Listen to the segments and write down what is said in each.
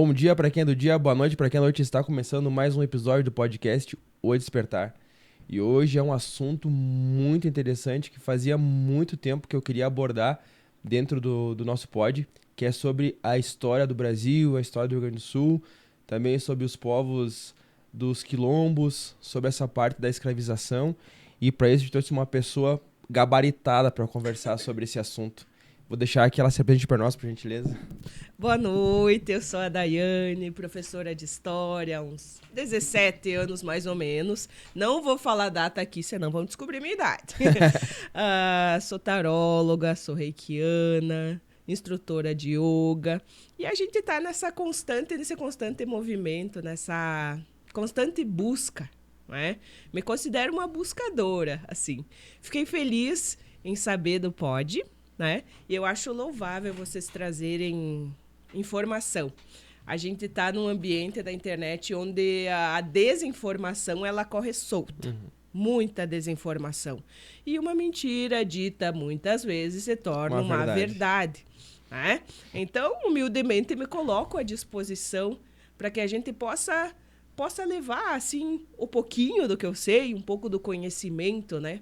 bom dia para quem é do dia, boa noite para quem é da noite. Está começando mais um episódio do podcast O Despertar. E hoje é um assunto muito interessante que fazia muito tempo que eu queria abordar dentro do nosso pod, que é sobre a história do Brasil, a história do Rio Grande do Sul, também sobre os povos dos quilombos, sobre essa parte da escravização. E para isso eu trouxe uma pessoa gabaritada para conversar sobre esse assunto. Vou deixar aqui ela se apresente para nós, por gentileza. Boa noite, eu sou a Daiane, professora de História, há uns 17 anos mais ou menos. Não vou falar a data aqui, senão vão descobrir minha idade. Sou taróloga, sou reikiana, instrutora de yoga. E a gente está nesse constante movimento, nessa constante busca, né? Me considero uma buscadora, assim. Fiquei feliz em saber do pod, né? E eu acho louvável vocês trazerem informação. A gente está num ambiente da internet onde a desinformação ela corre solta. Muita desinformação. E uma mentira dita muitas vezes se torna uma verdade. Né? Então, humildemente, me coloco à disposição para que a gente possa levar assim um pouquinho do que eu sei, um pouco do conhecimento, né?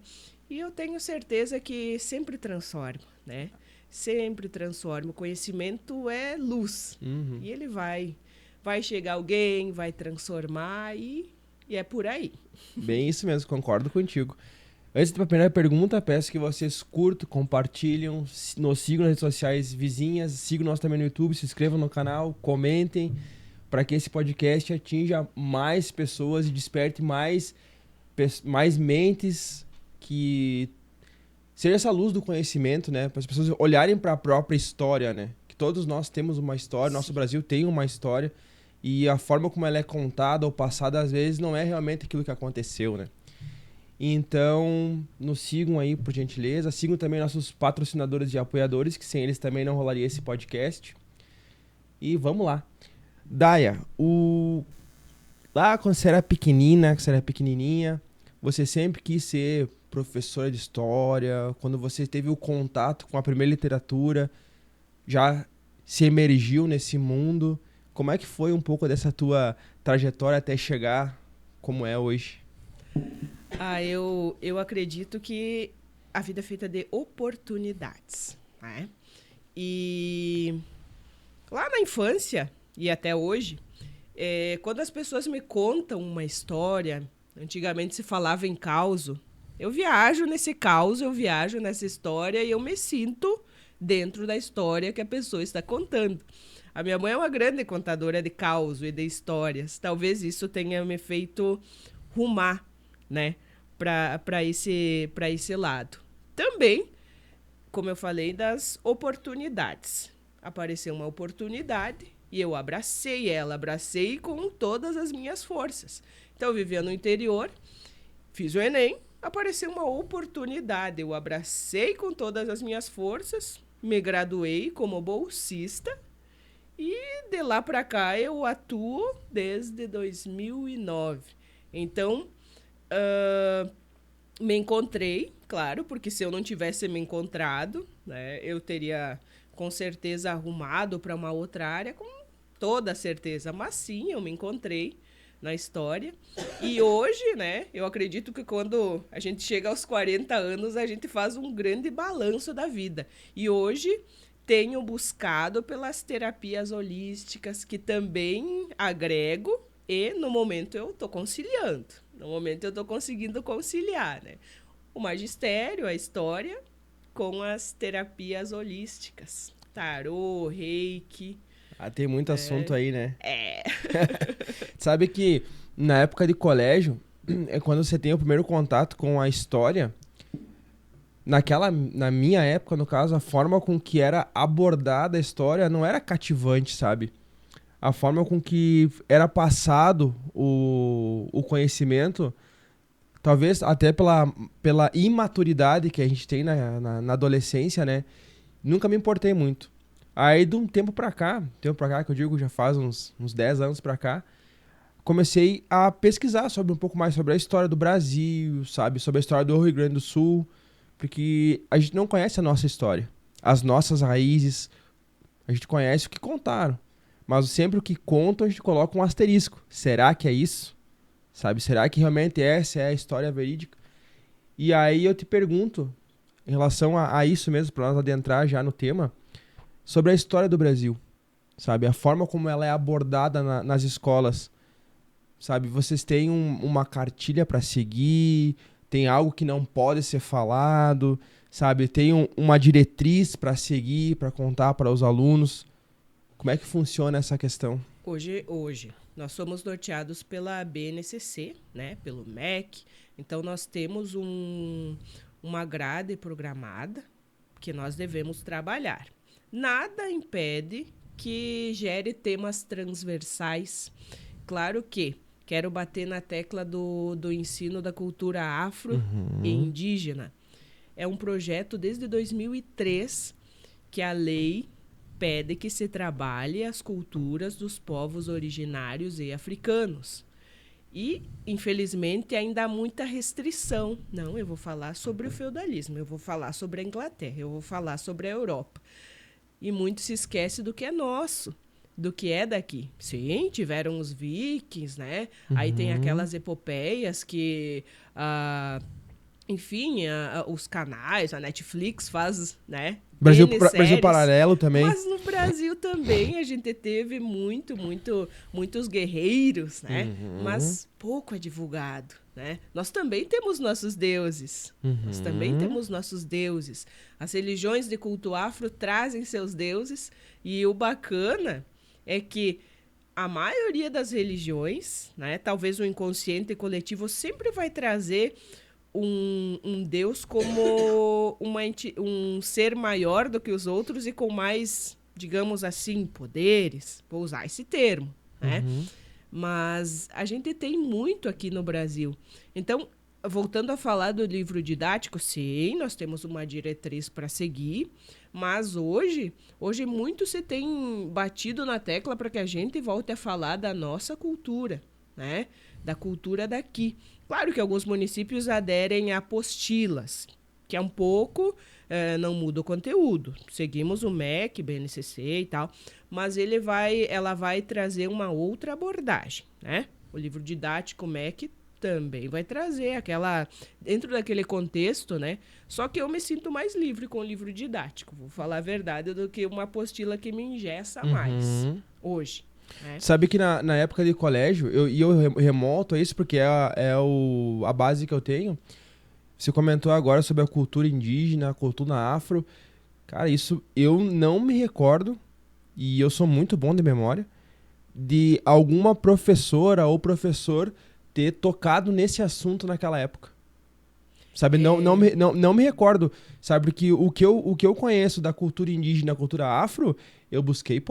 E eu tenho certeza que sempre transforma, né? Sempre transforma. O conhecimento é luz. E ele vai chegar alguém, vai transformar e é por aí. Bem isso mesmo, concordo contigo. Antes da primeira pergunta, peço que vocês curtam, compartilhem, nos sigam nas redes sociais vizinhas, sigam nós também no YouTube, se inscrevam no canal, comentem, para que esse podcast atinja mais pessoas e desperte mais mentes, que seja essa luz do conhecimento, né? Para as pessoas olharem para a própria história, né? Que todos nós temos uma história, nosso Brasil tem uma história, e a forma como ela é contada ou passada, às vezes, não é realmente aquilo que aconteceu, né? Então, nos sigam aí, por gentileza. Sigam também nossos patrocinadores e apoiadores, que sem eles também não rolaria esse podcast. E vamos lá. Daia, lá quando você era pequenininha, você sempre quis ser professora de história. Quando você teve o contato com a primeira literatura, já se emergiu nesse mundo. Como é que foi um pouco dessa tua trajetória até chegar como é hoje? Eu acredito que a vida é feita de oportunidades, né? E lá na infância e até hoje, quando as pessoas me contam uma história, antigamente se falava em causo, eu viajo nesse caos, eu viajo nessa história e eu me sinto dentro da história que a pessoa está contando. A minha mãe é uma grande contadora de caos e de histórias. Talvez isso tenha me feito rumar, né, para esse lado. Também, como eu falei, das oportunidades. Apareceu uma oportunidade e eu abracei com todas as minhas forças. Então, eu vivia no interior, fiz o Enem, apareceu uma oportunidade. Eu abracei com todas as minhas forças, me graduei como bolsista e de lá para cá eu atuo desde 2009. Então, me encontrei, claro, porque se eu não tivesse me encontrado, né, eu teria com certeza arrumado para uma outra área, com toda certeza. Mas sim, eu me encontrei na história. E hoje, né, eu acredito que quando a gente chega aos 40 anos, a gente faz um grande balanço da vida. E hoje tenho buscado pelas terapias holísticas, que também agrego, e no momento eu estou conciliando. No momento eu estou conseguindo conciliar, né? O magistério, a história, com as terapias holísticas. Tarô, reiki. Tem muito assunto aí, né? É. Sabe que na época de colégio, é quando você tem o primeiro contato com a história. Na minha época, no caso, a forma com que era abordada a história não era cativante, sabe? A forma com que era passado o conhecimento, talvez até pela imaturidade que a gente tem na adolescência, né? Nunca me importei muito. Aí, de um tempo pra cá, que eu digo já faz uns 10 anos pra cá, comecei a pesquisar um pouco mais sobre a história do Brasil, sabe? Sobre a história do Rio Grande do Sul, porque a gente não conhece a nossa história, as nossas raízes. A gente conhece o que contaram, mas sempre o que conta a gente coloca um asterisco. Será que é isso? Sabe? Será que realmente essa é a história verídica? E aí eu te pergunto, em relação a isso mesmo, para nós adentrar já no tema, sobre a história do Brasil, sabe? A forma como ela é abordada nas escolas, sabe? Vocês têm uma cartilha para seguir, tem algo que não pode ser falado, sabe? Tem uma diretriz para seguir, para contar para os alunos. Como é que funciona essa questão? Hoje, nós somos norteados pela BNCC, né? Pelo MEC. Então, nós temos uma grade programada que nós devemos trabalhar. Nada impede que gere temas transversais. Claro que quero bater na tecla do ensino da cultura afro e indígena. É um projeto desde 2003 que a lei pede que se trabalhe as culturas dos povos originários e africanos. E, infelizmente, ainda há muita restrição. Não, eu vou falar sobre o feudalismo, eu vou falar sobre a Inglaterra, eu vou falar sobre a Europa. E muito se esquece do que é nosso, do que é daqui. Sim, tiveram os vikings, né? Aí tem aquelas epopeias que... enfim, os canais, a Netflix faz, né? Brasil Paralelo também. Mas no Brasil também a gente teve muitos guerreiros, né? Mas pouco é divulgado, né? Nós também temos nossos deuses. Nós também temos nossos deuses. As religiões de culto afro trazem seus deuses e o bacana é que a maioria das religiões, né? Talvez o inconsciente coletivo sempre vai trazer um Deus como um ser maior do que os outros e com mais, digamos assim, poderes. Vou usar esse termo, né? Mas a gente tem muito aqui no Brasil. Então, voltando a falar do livro didático, sim, nós temos uma diretriz para seguir, mas hoje muito se tem batido na tecla para que a gente volte a falar da nossa cultura, né? Da cultura daqui. Claro que alguns municípios aderem a apostilas, que é um pouco, não muda o conteúdo. Seguimos o MEC, BNCC e tal, mas ela vai trazer uma outra abordagem, né? O livro didático MEC também vai trazer aquela, dentro daquele contexto, né? Só que eu me sinto mais livre com o livro didático, vou falar a verdade, do que uma apostila que me engessa mais hoje. Sabe que na época de colégio, eu remonto a isso porque a base que eu tenho. Você comentou agora sobre a cultura indígena, a cultura afro. Cara, isso eu não me recordo, e eu sou muito bom de memória, de alguma professora ou professor ter tocado nesse assunto naquela época. Sabe, não me recordo. Sabe, porque o que eu conheço da cultura indígena, da cultura afro, eu busquei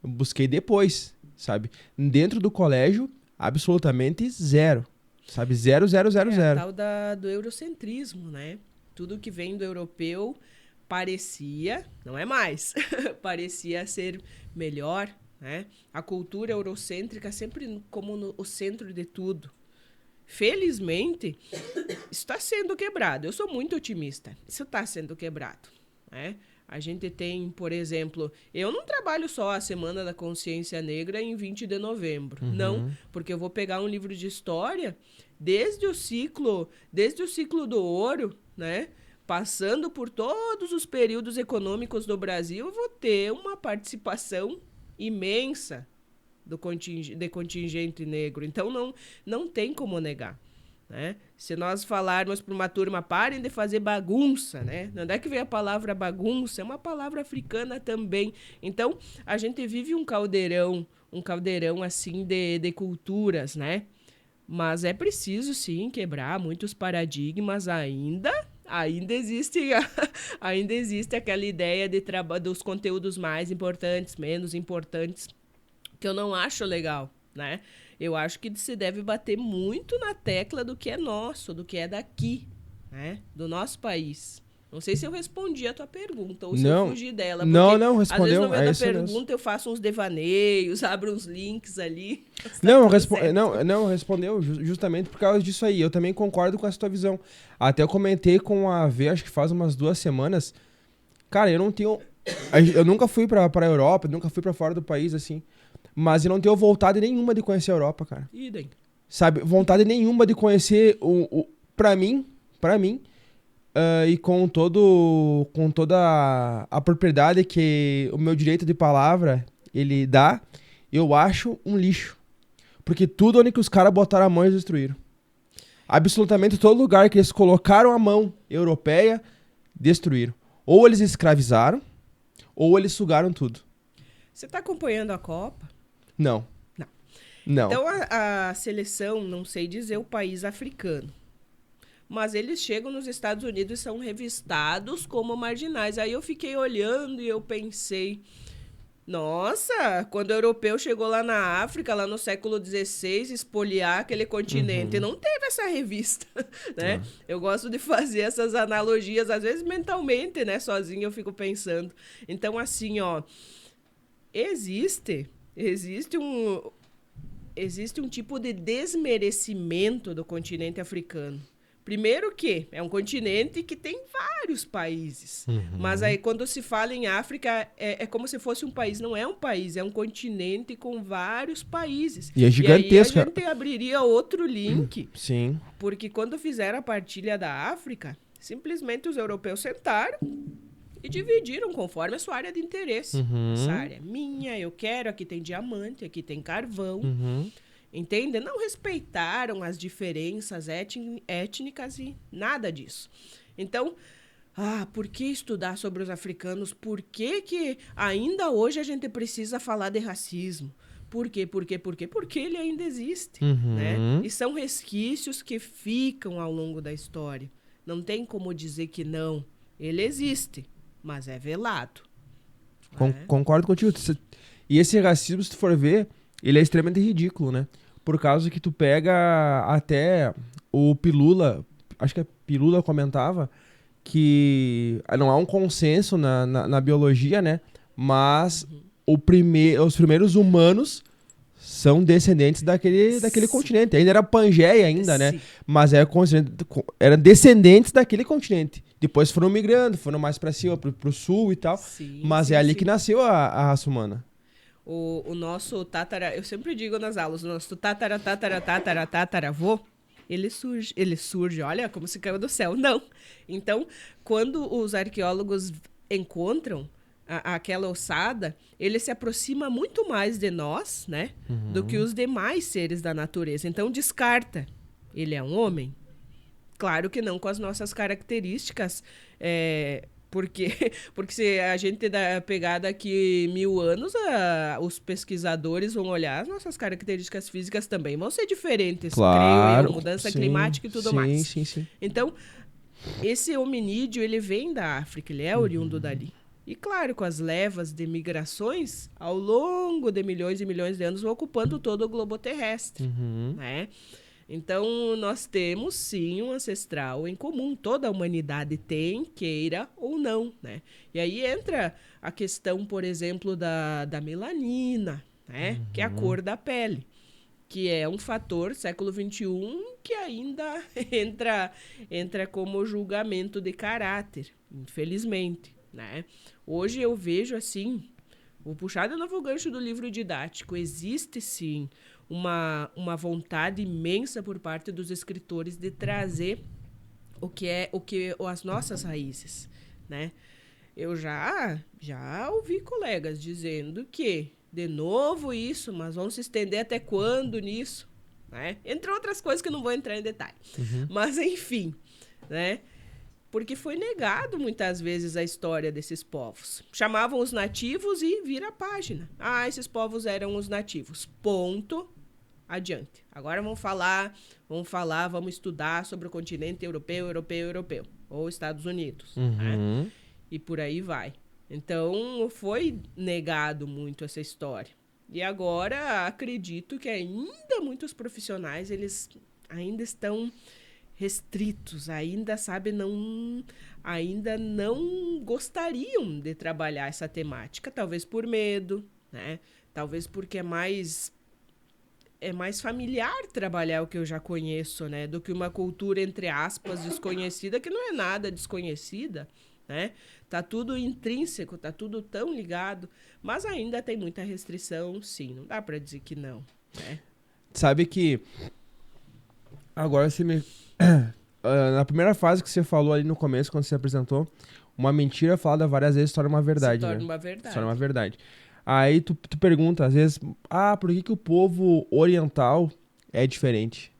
busquei depois, sabe? Dentro do colégio, absolutamente zero. Sabe? Zero. A tal do eurocentrismo, né? Tudo que vem do europeu parecia, não é mais, parecia ser melhor, né? A cultura eurocêntrica sempre como o centro de tudo. Felizmente, está sendo quebrado. Eu sou muito otimista. Isso está sendo quebrado, né? A gente tem, por exemplo, eu não trabalho só a Semana da Consciência Negra em 20 de novembro. Não, porque eu vou pegar um livro de história desde o ciclo do ouro, né? Passando por todos os períodos econômicos do Brasil, eu vou ter uma participação imensa de contingente negro. Então, não tem como negar. Né? Se nós falarmos para uma turma, parem de fazer bagunça, né? Onde é que vem a palavra bagunça? É uma palavra africana também. Então, a gente vive um caldeirão assim de culturas, né? Mas é preciso, sim, quebrar muitos paradigmas ainda existe aquela ideia dos conteúdos mais importantes, menos importantes, que eu não acho legal, né? Eu acho que se deve bater muito na tecla do que é nosso, do que é daqui, né? Do nosso país. Não sei se eu respondi a tua pergunta ou se eu fugi dela. Não, respondeu. Às vezes no meio da pergunta eu faço uns devaneios, abro uns links ali. Não, respondeu justamente por causa disso aí. Eu também concordo com essa tua visão. Até eu comentei com a V, acho que faz umas 2 semanas. Cara, eu não tenho Eu nunca fui pra Europa, nunca fui pra fora do país, assim. Mas eu não tenho vontade nenhuma de conhecer a Europa, cara. Idem. Sabe? Vontade nenhuma de conhecer pra mim, e com toda a propriedade que o meu direito de palavra ele dá, eu acho um lixo. Porque tudo onde que os caras botaram a mão eles destruíram. Absolutamente todo lugar que eles colocaram a mão europeia, destruíram. Ou eles escravizaram, ou eles sugaram tudo. Você tá acompanhando a Copa? Não. Não. Não. Então, a seleção, não sei dizer o país africano, mas eles chegam nos Estados Unidos e são revistados como marginais. Aí eu fiquei olhando e eu pensei, nossa, quando o europeu chegou lá na África, lá no século XVI, espoliar aquele continente, não teve essa revista, né? Eu gosto de fazer essas analogias, às vezes mentalmente, né? Sozinho eu fico pensando. Então, assim, ó, existe um tipo de desmerecimento do continente africano. Primeiro que é um continente que tem vários países. Mas aí, quando se fala em África, é como se fosse um país. Não é um país, é um continente com vários países. E é gigantesco. E aí a gente abriria outro link, Sim. porque quando fizeram a partilha da África, simplesmente os europeus sentaram e dividiram conforme a sua área de interesse. Essa área é minha, eu quero, aqui tem diamante, aqui tem carvão. Entende? Não respeitaram as diferenças étnicas e nada disso. Então, por que estudar sobre os africanos? Por que ainda hoje a gente precisa falar de racismo? Por quê? Porque ele ainda existe, né? E são resquícios que ficam ao longo da história. Não tem como dizer que não. Ele existe, mas é velado. Concordo contigo. E esse racismo, se tu for ver, ele é extremamente ridículo, né? Por causa que tu pega até o Pilula, acho que a Pilula comentava que não há um consenso na biologia, né? Mas os primeiros humanos são descendentes daquele continente. Ainda era Pangeia ainda, né? Sim. Mas eram descendentes daquele continente. Depois foram migrando, foram mais pra cima, pro sul e tal. Sim, Mas sim, é ali sim. que nasceu a raça humana. O nosso tatara, eu sempre digo nas aulas, o nosso tataravô, ele surge, olha como se caiu do céu. Não. Então, quando os arqueólogos encontram aquela ossada, ele se aproxima muito mais de nós, né, do que os demais seres da natureza. Então, descarta. Ele é um homem? Claro que não com as nossas características, porque se a gente pegar daqui 1000 anos, os pesquisadores vão olhar, as nossas características físicas também vão ser diferentes, Claro. creio eu, mudança Sim, climática e tudo sim, mais. Sim. Então, esse hominídeo, ele vem da África, ele é oriundo dali. E claro, com as levas de migrações, ao longo de milhões e milhões de anos, vão ocupando todo o globo terrestre, né? Então, nós temos, sim, um ancestral em comum. Toda a humanidade tem, queira ou não, né? E aí entra a questão, por exemplo, da melanina, né? Que é a cor da pele, que é um fator, século XXI, que ainda entra como julgamento de caráter, infelizmente, né? Hoje eu vejo, assim, vou puxar de novo o gancho do livro didático, existe, sim, uma vontade imensa por parte dos escritores de trazer as nossas raízes, né? Eu já ouvi colegas dizendo que, de novo isso, mas vão se estender até quando nisso, né? Entre outras coisas que eu não vou entrar em detalhe. Mas, enfim, né? Porque foi negado muitas vezes a história desses povos. Chamavam os nativos e vira a página. Esses povos eram os nativos. Ponto. Adiante. Agora vamos estudar sobre o continente europeu. Ou Estados Unidos. Né? E por aí vai. Então, foi negado muito essa história. E agora, acredito que ainda muitos profissionais, eles ainda estão restritos, ainda não gostariam de trabalhar essa temática, talvez por medo, né? Talvez porque é mais familiar trabalhar o que eu já conheço, né? Do que uma cultura, entre aspas, desconhecida, que não é nada desconhecida, né? Tá tudo intrínseco, tá tudo tão ligado, mas ainda tem muita restrição, sim, não dá para dizer que não, né? Sabe que agora você me... na primeira fase que você falou ali no começo, quando você apresentou, uma mentira falada várias vezes se torna uma verdade, Se torna né? uma verdade. Se torna uma verdade. Aí tu pergunta, às vezes, por que o povo oriental é diferente,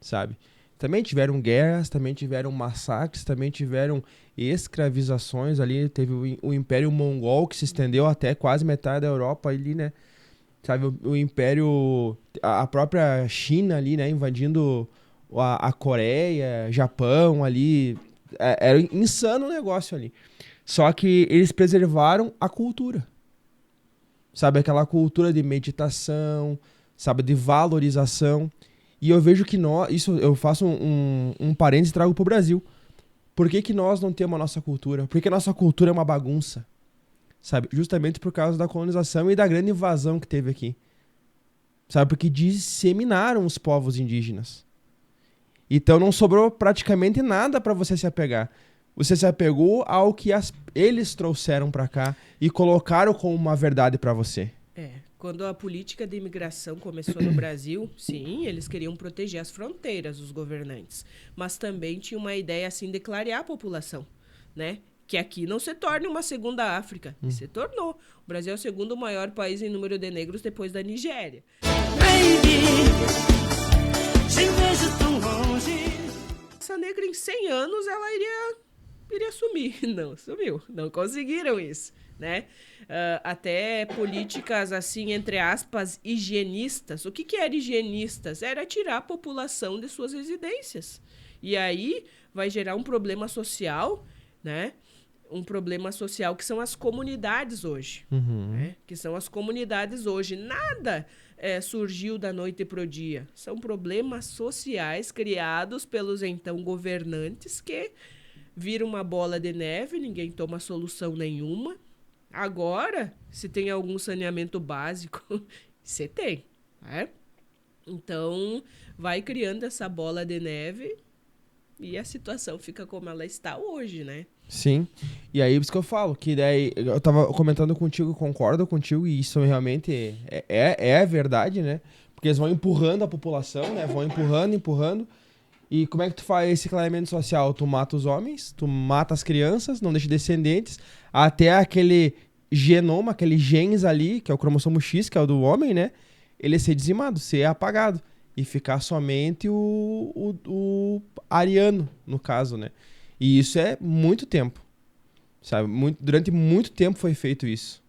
sabe? Também tiveram guerras, também tiveram massacres, também tiveram escravizações ali. Teve o Império Mongol, que se estendeu até quase metade da Europa ali, né? Sabe, o Império... A própria China ali, né? Invadindo a Coreia, Japão ali. Era insano o negócio ali. Só que eles preservaram a cultura. Sabe, aquela cultura de meditação, sabe, de valorização. E eu vejo que nós... Isso eu faço um parênteses e trago pro Brasil. Por que nós não temos a nossa cultura? Porque a nossa cultura é uma bagunça. Sabe? Justamente por causa da colonização e da grande invasão que teve aqui. Sabe? Porque disseminaram os povos indígenas. Então não sobrou praticamente nada para você se apegar. Você se apegou ao que eles trouxeram para cá e colocaram como uma verdade para você. Quando a política de imigração começou no Brasil, sim, eles queriam proteger as fronteiras, os governantes. Mas também tinha uma ideia assim de clarear a população, né? Que aqui não se torne uma segunda África. E se tornou. O Brasil é o segundo maior país em número de negros depois da Nigéria. Essa negra em 100 anos ela iria sumir. Não sumiu. Não conseguiram isso, né? Até políticas assim, entre aspas, higienistas. O que era higienistas? Era tirar a população de suas residências. E aí vai gerar um problema social, né? Um problema social que são as comunidades hoje. Né? Que são as comunidades hoje. Nada surgiu da noite pro dia. São problemas sociais criados pelos então governantes que viram uma bola de neve, ninguém toma solução nenhuma. Agora, se tem algum saneamento básico, você tem. Né? Então, vai criando essa bola de neve e a situação fica como ela está hoje, né? Sim. E aí, isso que eu falo, que daí, eu tava comentando contigo, concordo contigo, e isso realmente é verdade, né? Porque eles vão empurrando a população, né? Vão empurrando. E como é que tu faz esse clareamento social? Tu mata os homens, tu mata as crianças, não deixa descendentes, até aquele genoma, aquele genes ali, que é o cromossomo X, que é o do homem, né? Ele ser dizimado, ser apagado. E ficar somente o ariano, no caso, né? E isso é muito tempo, sabe? Durante muito tempo foi feito isso.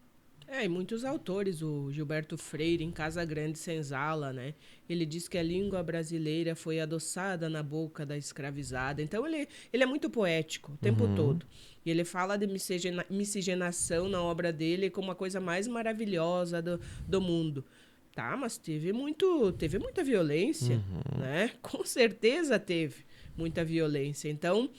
E muitos autores, o Gilberto Freire, em Casa Grande Senzala, né? Ele diz que a língua brasileira foi adoçada na boca da escravizada. Então, ele é muito poético o tempo todo. E ele fala de miscigenação na obra dele como a coisa mais maravilhosa do mundo. Tá, mas teve muita violência, né? Com certeza teve muita violência. Então,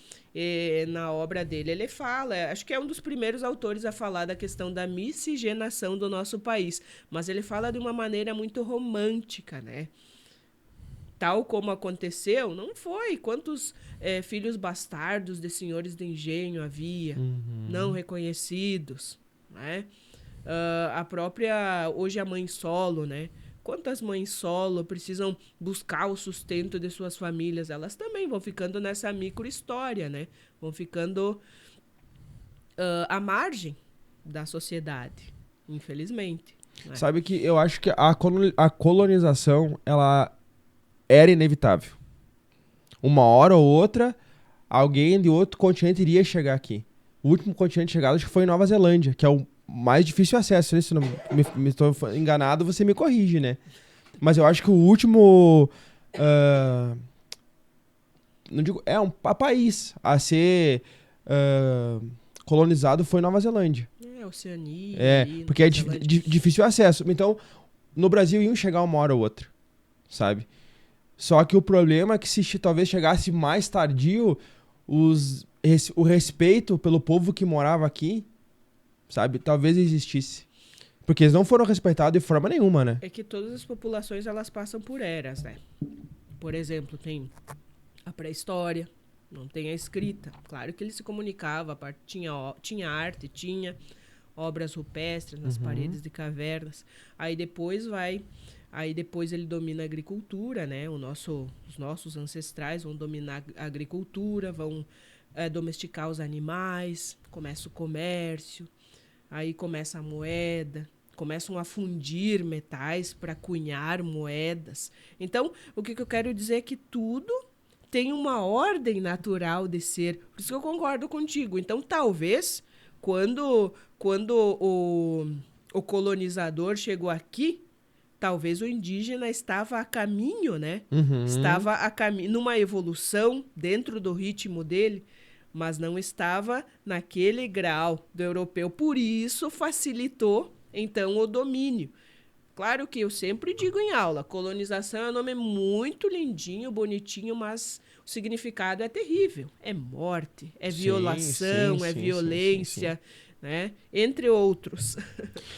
na obra dele, ele fala, acho que é um dos primeiros autores a falar da questão da miscigenação do nosso país, mas ele fala de uma maneira muito romântica, né? Tal como aconteceu, não foi. Quantos filhos bastardos de senhores de engenho havia, não reconhecidos, né? A própria, hoje a mãe solo, né? Quantas mães solo precisam buscar o sustento de suas famílias? Elas também vão ficando nessa micro-história, né? Vão ficando à margem da sociedade, infelizmente. Né? Sabe que eu acho que a colonização, ela era inevitável. Uma hora ou outra, alguém de outro continente iria chegar aqui. O último continente chegado acho que foi em Nova Zelândia, que é o mais difícil acesso, né? Se não me estou enganado, você me corrige, né? Mas eu acho que o último... não digo... um país a ser colonizado foi Nova Zelândia. Oceania. Porque é difícil acesso. Então, no Brasil iam chegar uma hora ou outra, sabe? Só que o problema é que se talvez chegasse mais tardio, o respeito pelo povo que morava aqui, sabe? Talvez existisse. Porque eles não foram respeitados de forma nenhuma, né? É que todas as populações, elas passam por eras, né? Por exemplo, tem a pré-história, não tem a escrita. Claro que ele se comunicava, tinha arte, tinha obras rupestres nas paredes de cavernas. Aí depois ele domina a agricultura, né? Os nossos ancestrais vão dominar a agricultura, vão domesticar os animais, começa o comércio, aí começa a moeda, começam a fundir metais para cunhar moedas. Então, o que eu quero dizer é que tudo tem uma ordem natural de ser. Por isso que eu concordo contigo. Então, talvez, quando o colonizador chegou aqui, talvez o indígena estava a caminho, né? Estava numa evolução dentro do ritmo dele, mas não estava naquele grau do europeu. Por isso facilitou, então, o domínio. Claro que eu sempre digo em aula, colonização é um nome muito lindinho, bonitinho, mas o significado é terrível. É morte, é violação, é violência, né? Entre outros.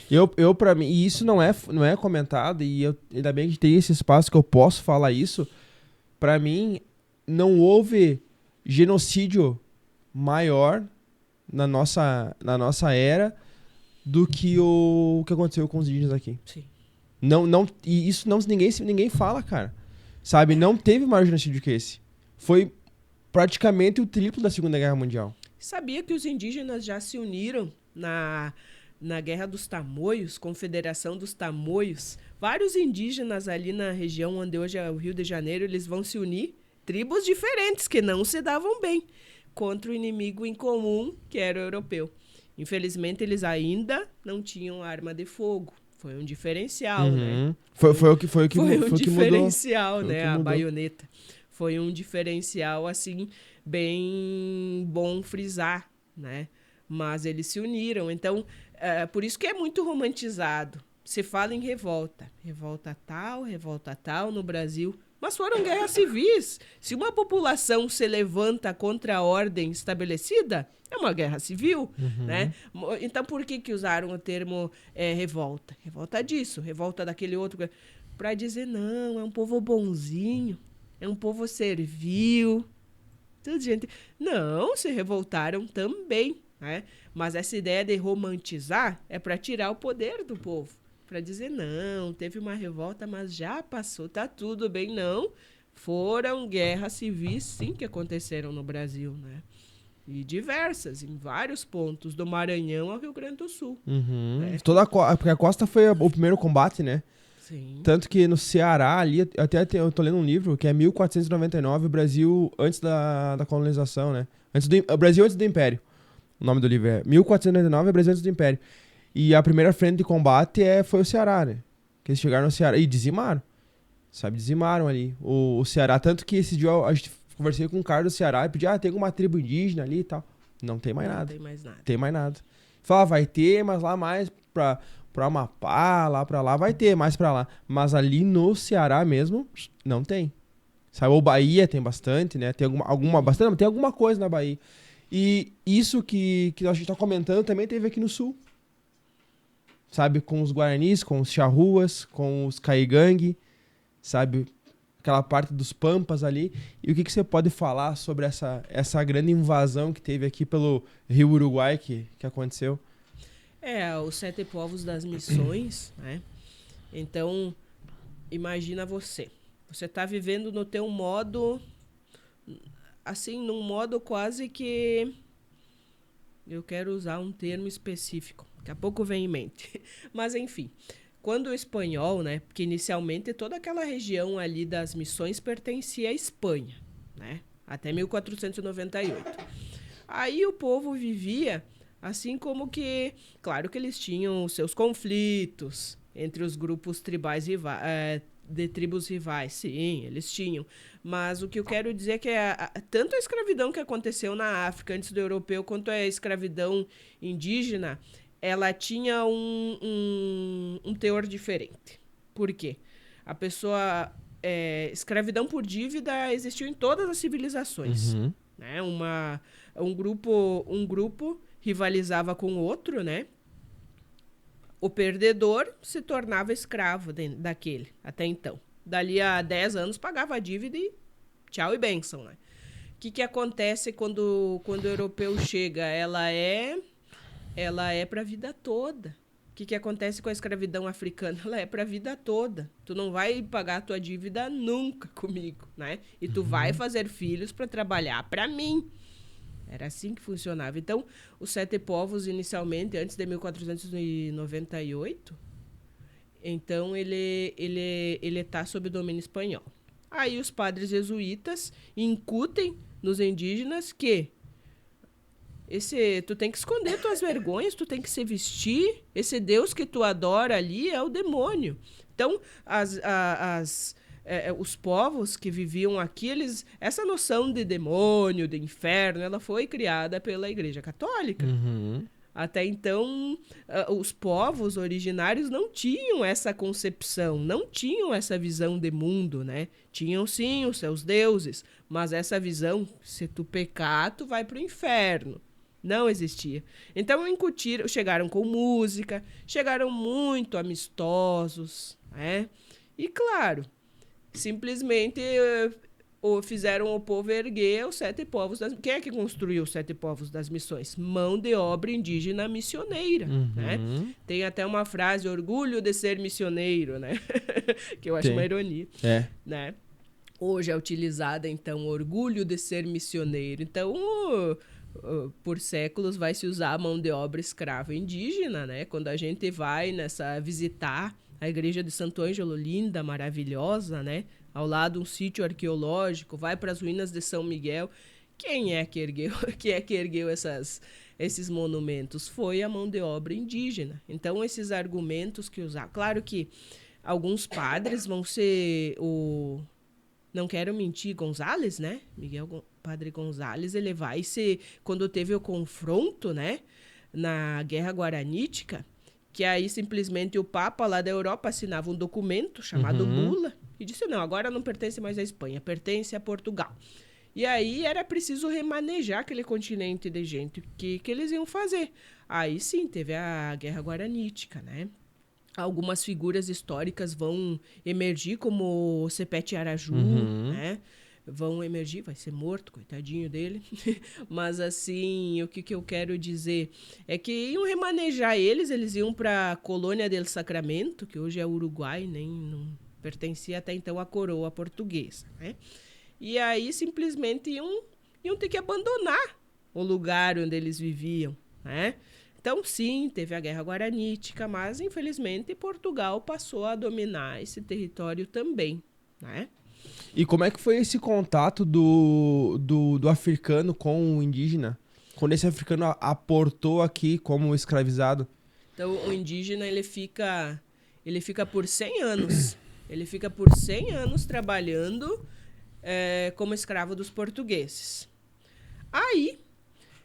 Eu para mim, e isso não é comentado, e ainda bem que tem esse espaço que eu posso falar isso. Para mim, não houve genocídio maior na nossa era do que o que aconteceu com os indígenas aqui. Sim. E isso ninguém fala, cara. Sabe? Não teve maior genocídio que esse. Foi praticamente o triplo da Segunda Guerra Mundial. Sabia que os indígenas já se uniram na Guerra dos Tamoios, Confederação dos Tamoios? Vários indígenas ali na região onde hoje é o Rio de Janeiro, eles vão se unir, tribos diferentes que não se davam bem, contra o inimigo em comum, que era o europeu. Infelizmente, eles ainda não tinham arma de fogo. Foi um diferencial, né? Foi o que diferencial, mudou. né? A baioneta. Foi um diferencial, assim, bem bom frisar, né? Mas eles se uniram. Então, por isso que é muito romantizado. Se fala em revolta. Revolta tal no Brasil. Mas foram guerras civis. Se uma população se levanta contra a ordem estabelecida, é uma guerra civil, né? Então, por que usaram o termo revolta? Revolta disso, revolta daquele outro. Para dizer, não, é um povo bonzinho, é um povo servil. Tudo gente. Não, se revoltaram também, né? Mas essa ideia de romantizar é para tirar o poder do povo. Para dizer, não, teve uma revolta, mas já passou, tá tudo bem. Não, foram guerras civis, sim, que aconteceram no Brasil, né? E diversas, em vários pontos, do Maranhão ao Rio Grande do Sul. Né? Porque a costa foi o primeiro combate, né? Sim. Tanto que no Ceará, ali, eu tô lendo um livro, que é 1499, o Brasil antes da colonização, né? O Brasil antes do Império. O nome do livro é 1499, o Brasil antes do Império. E a primeira frente de combate foi o Ceará, né? Que eles chegaram no Ceará e dizimaram. Sabe, dizimaram ali o Ceará. Tanto que esse dia a gente conversei com um cara do Ceará e pedi, tem alguma tribo indígena ali e tal. Não tem mais nada. Tem mais nada. Fala, vai ter, mas lá mais pra Amapá, lá pra lá, vai ter mais pra lá. Mas ali no Ceará mesmo, não tem. Sabe, o Bahia tem bastante, né? Tem bastante, tem alguma coisa na Bahia. E isso que a gente tá comentando também teve aqui no Sul. Sabe, com os Guaranis, com os Charruas, com os Caigangue, sabe, aquela parte dos Pampas ali. E o que você pode falar sobre essa grande invasão que teve aqui pelo Rio Uruguai que aconteceu? Os 7 povos das missões, né? Então, imagina você. Você tá vivendo no teu modo, assim, num modo quase que... Eu quero usar um termo específico. Daqui a pouco vem em mente. Mas, enfim, quando o espanhol, né? Porque inicialmente toda aquela região ali das missões pertencia à Espanha, né? Até 1498. Aí o povo vivia assim como que... Claro que eles tinham os seus conflitos entre os grupos tribais de tribos rivais. Sim, eles tinham. Mas o que eu quero dizer é que tanto a escravidão que aconteceu na África antes do europeu, quanto a escravidão indígena... ela tinha um teor diferente. Por quê? A pessoa... escravidão por dívida existiu em todas as civilizações. Né? Um grupo rivalizava com o outro, né? O perdedor se tornava escravo daquele, até então. Dali a 10 anos pagava a dívida e tchau e bênção, né? que acontece quando o europeu chega? Ela é para a vida toda. O que acontece com a escravidão africana? Ela é para a vida toda. Tu não vai pagar a tua dívida nunca comigo, né? E tu vai fazer filhos para trabalhar para mim. Era assim que funcionava. Então, os 7 povos, inicialmente, antes de 1498, então ele está sob domínio espanhol. Aí os padres jesuítas incutem nos indígenas que tu tem que esconder tuas vergonhas, tu tem que se vestir. Esse Deus que tu adora ali é o demônio. Então, os povos que viviam aqui, essa noção de demônio, de inferno, ela foi criada pela Igreja Católica. Até então, os povos originários não tinham essa concepção, não tinham essa visão de mundo, né? Tinham, sim, os seus deuses, mas essa visão, se tu pecar, tu vai para o inferno. Não existia. Então, chegaram com música, chegaram muito amistosos, né? E, claro, simplesmente fizeram o povo erguer os 7 povos. Quem é que construiu os 7 povos das missões? Mão de obra indígena missioneira, né? Tem até uma frase, orgulho de ser missioneiro, né? Que eu acho uma ironia, né? Hoje é utilizada, então, orgulho de ser missioneiro. Então, por séculos vai se usar a mão de obra escrava indígena, né? Quando a gente vai visitar a igreja de Santo Ângelo, linda, maravilhosa, né? Ao lado um sítio arqueológico, vai para as ruínas de São Miguel. Quem é que ergueu esses monumentos? Foi a mão de obra indígena. Então, esses argumentos que usaram... Claro que alguns padres vão ser não quero mentir, Gonzales, né? Padre Gonzales, ele vai ser... Quando teve o confronto, né? Na Guerra Guaranítica, que aí simplesmente o Papa lá da Europa assinava um documento chamado Bula e disse, não, agora não pertence mais à Espanha, pertence a Portugal. E aí era preciso remanejar aquele continente de gente. O que eles iam fazer? Aí sim, teve a Guerra Guaranítica, né? Algumas figuras históricas vão emergir, como o Sepete Araju, né? Vão emergir, vai ser morto, coitadinho dele. Mas, assim, o que eu quero dizer é que iam remanejar eles iam para a Colônia del Sacramento, que hoje é Uruguai, não pertencia até então à coroa portuguesa, né? E aí, simplesmente, iam ter que abandonar o lugar onde eles viviam, né? Então, sim, teve a Guerra Guaranítica, mas, infelizmente, Portugal passou a dominar esse território também, né? E como é que foi esse contato do africano com o indígena? Quando esse africano aportou aqui como escravizado? Então, o indígena, ele fica por 100 anos. Ele fica por 100 anos trabalhando como escravo dos portugueses. Aí,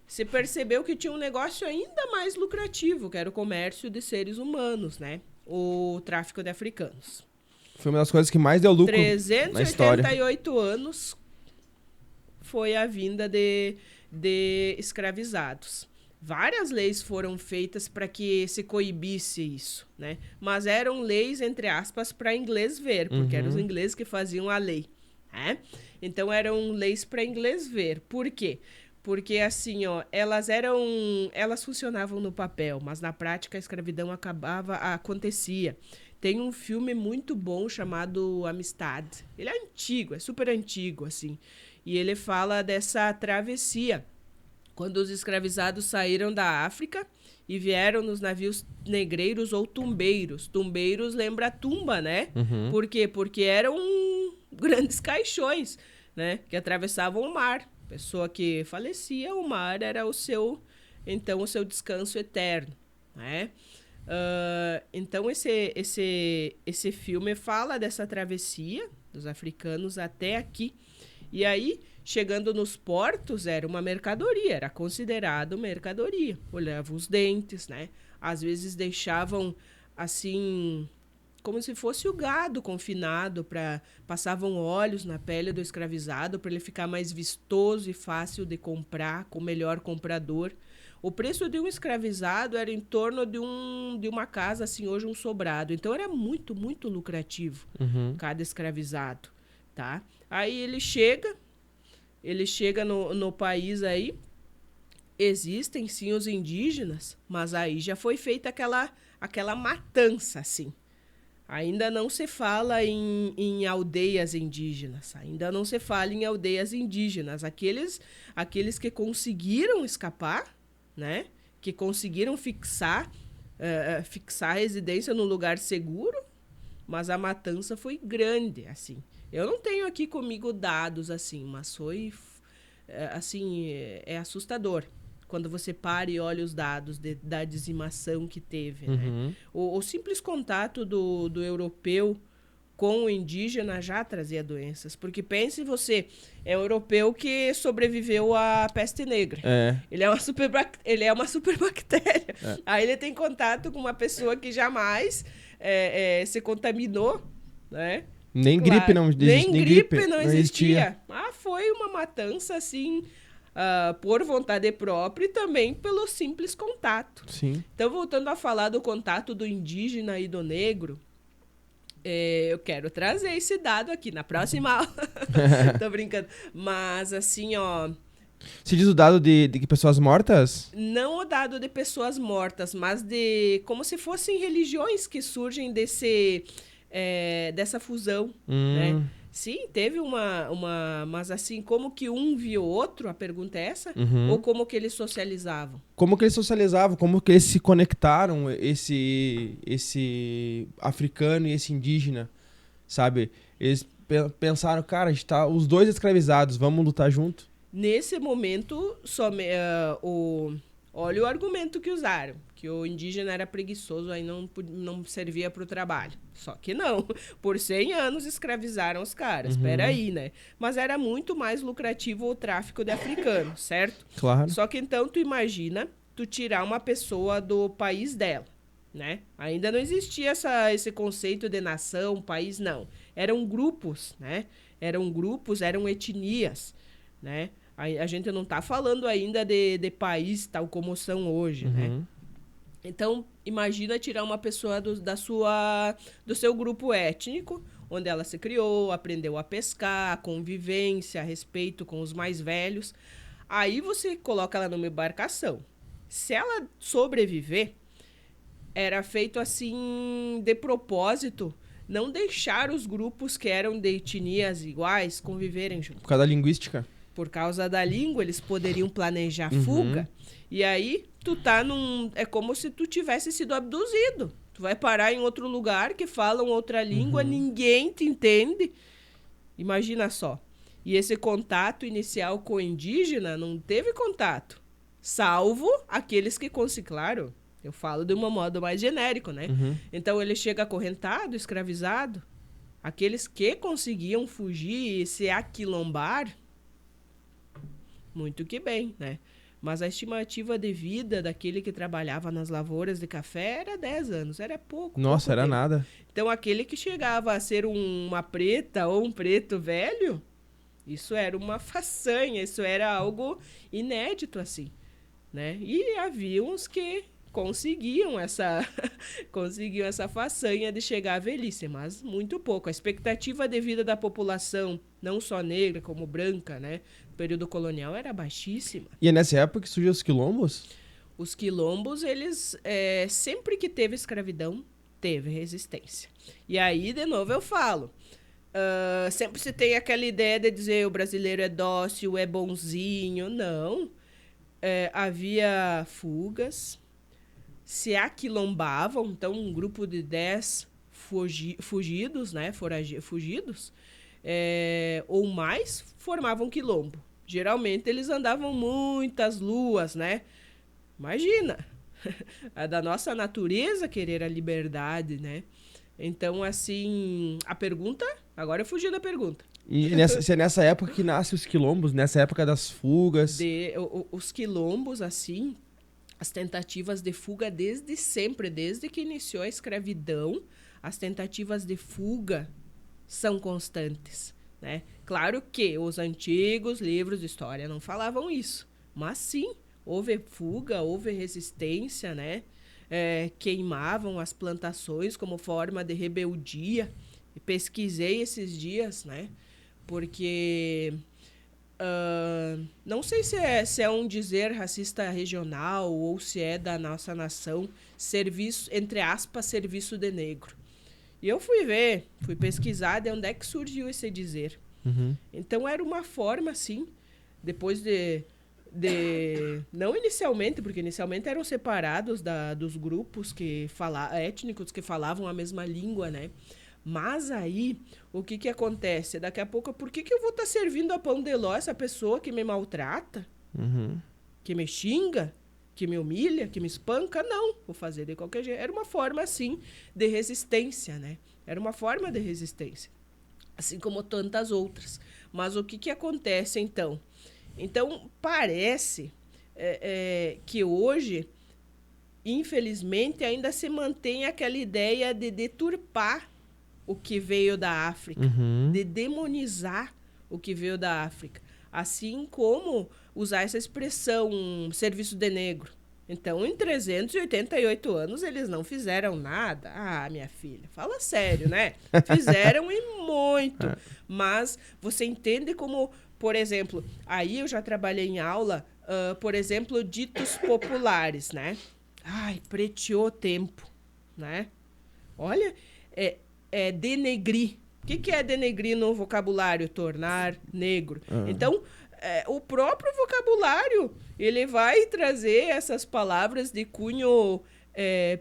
se percebeu que tinha um negócio ainda mais lucrativo, que era o comércio de seres humanos, né? O tráfico de africanos. Foi uma das coisas que mais deu lucro na história. 388 anos foi a vinda de escravizados. Várias leis foram feitas para que se coibisse isso, né? Mas eram leis, entre aspas, para inglês ver, porque eram os ingleses que faziam a lei, né? Então, eram leis para inglês ver. Por quê? Porque, assim, elas funcionavam no papel, mas na prática a escravidão acontecia. Tem um filme muito bom chamado Amistad. Ele é antigo, é super antigo, assim. E ele fala dessa travessia. Quando os escravizados saíram da África e vieram nos navios negreiros ou tumbeiros. Tumbeiros lembra tumba, né? Por quê? Porque eram grandes caixões, né? Que atravessavam o mar. Pessoa que falecia, o mar era o seu descanso eterno, né? Então, esse filme fala dessa travessia dos africanos até aqui. E aí, chegando nos portos, era uma mercadoria, era considerado mercadoria. Olhavam os dentes, né? Às vezes deixavam, assim, como se fosse o gado confinado, passavam óleos na pele do escravizado para ele ficar mais vistoso e fácil de comprar, com o melhor comprador. O preço de um escravizado era em torno de uma casa, assim, hoje um sobrado. Então, era muito, muito lucrativo cada escravizado, tá? Aí ele chega, ele chega no país aí, existem sim os indígenas, mas aí já foi feita aquela matança, assim. Ainda não se fala em aldeias indígenas, ainda não se fala em aldeias indígenas. Aqueles que conseguiram escapar, né? Que conseguiram fixar a residência num lugar seguro, mas a matança foi grande, assim. Eu não tenho aqui comigo dados, assim, mas foi, assim, é assustador quando você para e olha os dados da dizimação que teve, né? O simples contato do europeu com o indígena já trazia doenças. Porque pense você, é um europeu que sobreviveu à peste negra. Ele é uma superbactéria. Aí ele tem contato com uma pessoa que jamais se contaminou, né? Nem gripe não existia. Nem gripe não existia. Foi uma matança, assim, por vontade própria e também pelo simples contato. Sim. Então, voltando a falar do contato do indígena e do negro, eu quero trazer esse dado aqui na próxima aula. Tô brincando. Mas, assim, ó... Se diz o dado de pessoas mortas? Não o dado de pessoas mortas, mas de... como se fossem religiões que surgem dessa fusão, né? Sim, teve mas assim, como que um viu o outro? A pergunta é essa? Ou como que eles socializavam? Como que eles socializavam? Como que eles se conectaram, esse africano e esse indígena, sabe? Eles pensaram, cara, a gente tá os dois escravizados, vamos lutar junto? Nesse momento, olha o argumento que usaram, que o indígena era preguiçoso, aí não servia para o trabalho. Só que não, por 100 anos escravizaram os caras, peraí, né? Mas era muito mais lucrativo o tráfico de africanos, certo? Claro. Só que então tu imagina tu tirar uma pessoa do país dela, né? Ainda não existia esse conceito de nação, país, não. Eram grupos, né? Eram etnias, né? A gente não está falando ainda de país tal como são hoje, né? Então, imagina tirar uma pessoa do seu grupo étnico, onde ela se criou, aprendeu a pescar, a convivência, a respeito com os mais velhos. Aí você coloca ela numa embarcação. Se ela sobreviver, era feito assim de propósito, não deixar os grupos que eram de etnias iguais conviverem juntos. Por causa da linguística? Por causa da língua, eles poderiam planejar fuga. E aí, tu tá é como se tu tivesse sido abduzido. Tu vai parar em outro lugar que falam outra língua, ninguém te entende. Imagina só. E esse contato inicial com o indígena não teve contato. Salvo aqueles que claro, eu falo de um modo mais genérico, né? Então, ele chega acorrentado, escravizado. Aqueles que conseguiam fugir e se aquilombar, muito que bem, né? Mas a estimativa de vida daquele que trabalhava nas lavouras de café era 10 anos, era pouco. Nossa, era nada. Então, aquele que chegava a ser uma preta ou um preto velho, isso era uma façanha, isso era algo inédito, assim, né? E havia uns que conseguiam essa façanha de chegar à velhice, mas muito pouco. A expectativa de vida da população, não só negra como branca, né, no período colonial, era baixíssima. E é nessa época que surgiu os quilombos? Os quilombos, eles sempre que teve escravidão, teve resistência. E aí, de novo, eu falo, sempre se tem aquela ideia de dizer o brasileiro é dócil, é bonzinho. Não. Havia fugas, se aquilombavam, então um grupo de 10 fugidos, né, fugidos, ou mais, formavam quilombo. Geralmente eles andavam muitas luas, né? Imagina, a da nossa natureza querer a liberdade, né? Então, assim, a pergunta, agora eu fugi da pergunta. E se é nessa época que nascem os quilombos, nessa época das fugas? Os quilombos, assim, as tentativas de fuga desde sempre, desde que iniciou a escravidão, as tentativas de fuga são constantes, né? Claro que os antigos livros de história não falavam isso, mas sim, houve fuga, houve resistência, né? Queimavam as plantações como forma de rebeldia. E pesquisei esses dias, né? Porque Não sei se é um dizer racista regional ou se é da nossa nação, serviço, entre aspas, serviço de negro. E eu fui pesquisar de onde é que surgiu esse dizer. Então era uma forma, assim, depois de não inicialmente, porque inicialmente eram separados dos grupos étnicos que falavam a mesma língua, né? Mas aí, o que acontece? Daqui a pouco, por que eu vou estar servindo a pão de ló essa pessoa que me maltrata, que me xinga, que me humilha, que me espanca? Não, vou fazer de qualquer jeito. Era uma forma, assim, de resistência, né? Era uma forma de resistência, assim como tantas outras. Mas o que acontece, então? Então, parece que hoje, infelizmente, ainda se mantém aquela ideia de deturpar o que veio da África, de demonizar o que veio da África. Assim como usar essa expressão, serviço de negro. Então, em 388 anos, eles não fizeram nada. Ah, minha filha, fala sério, né? Fizeram e muito. Mas você entende como, por exemplo, aí eu já trabalhei em aula, por exemplo, ditos populares, né? Ai, preteou tempo, né? Olha, denegrir. O que é denegrir no vocabulário? Tornar negro. Então, o próprio vocabulário, ele vai trazer essas palavras de cunho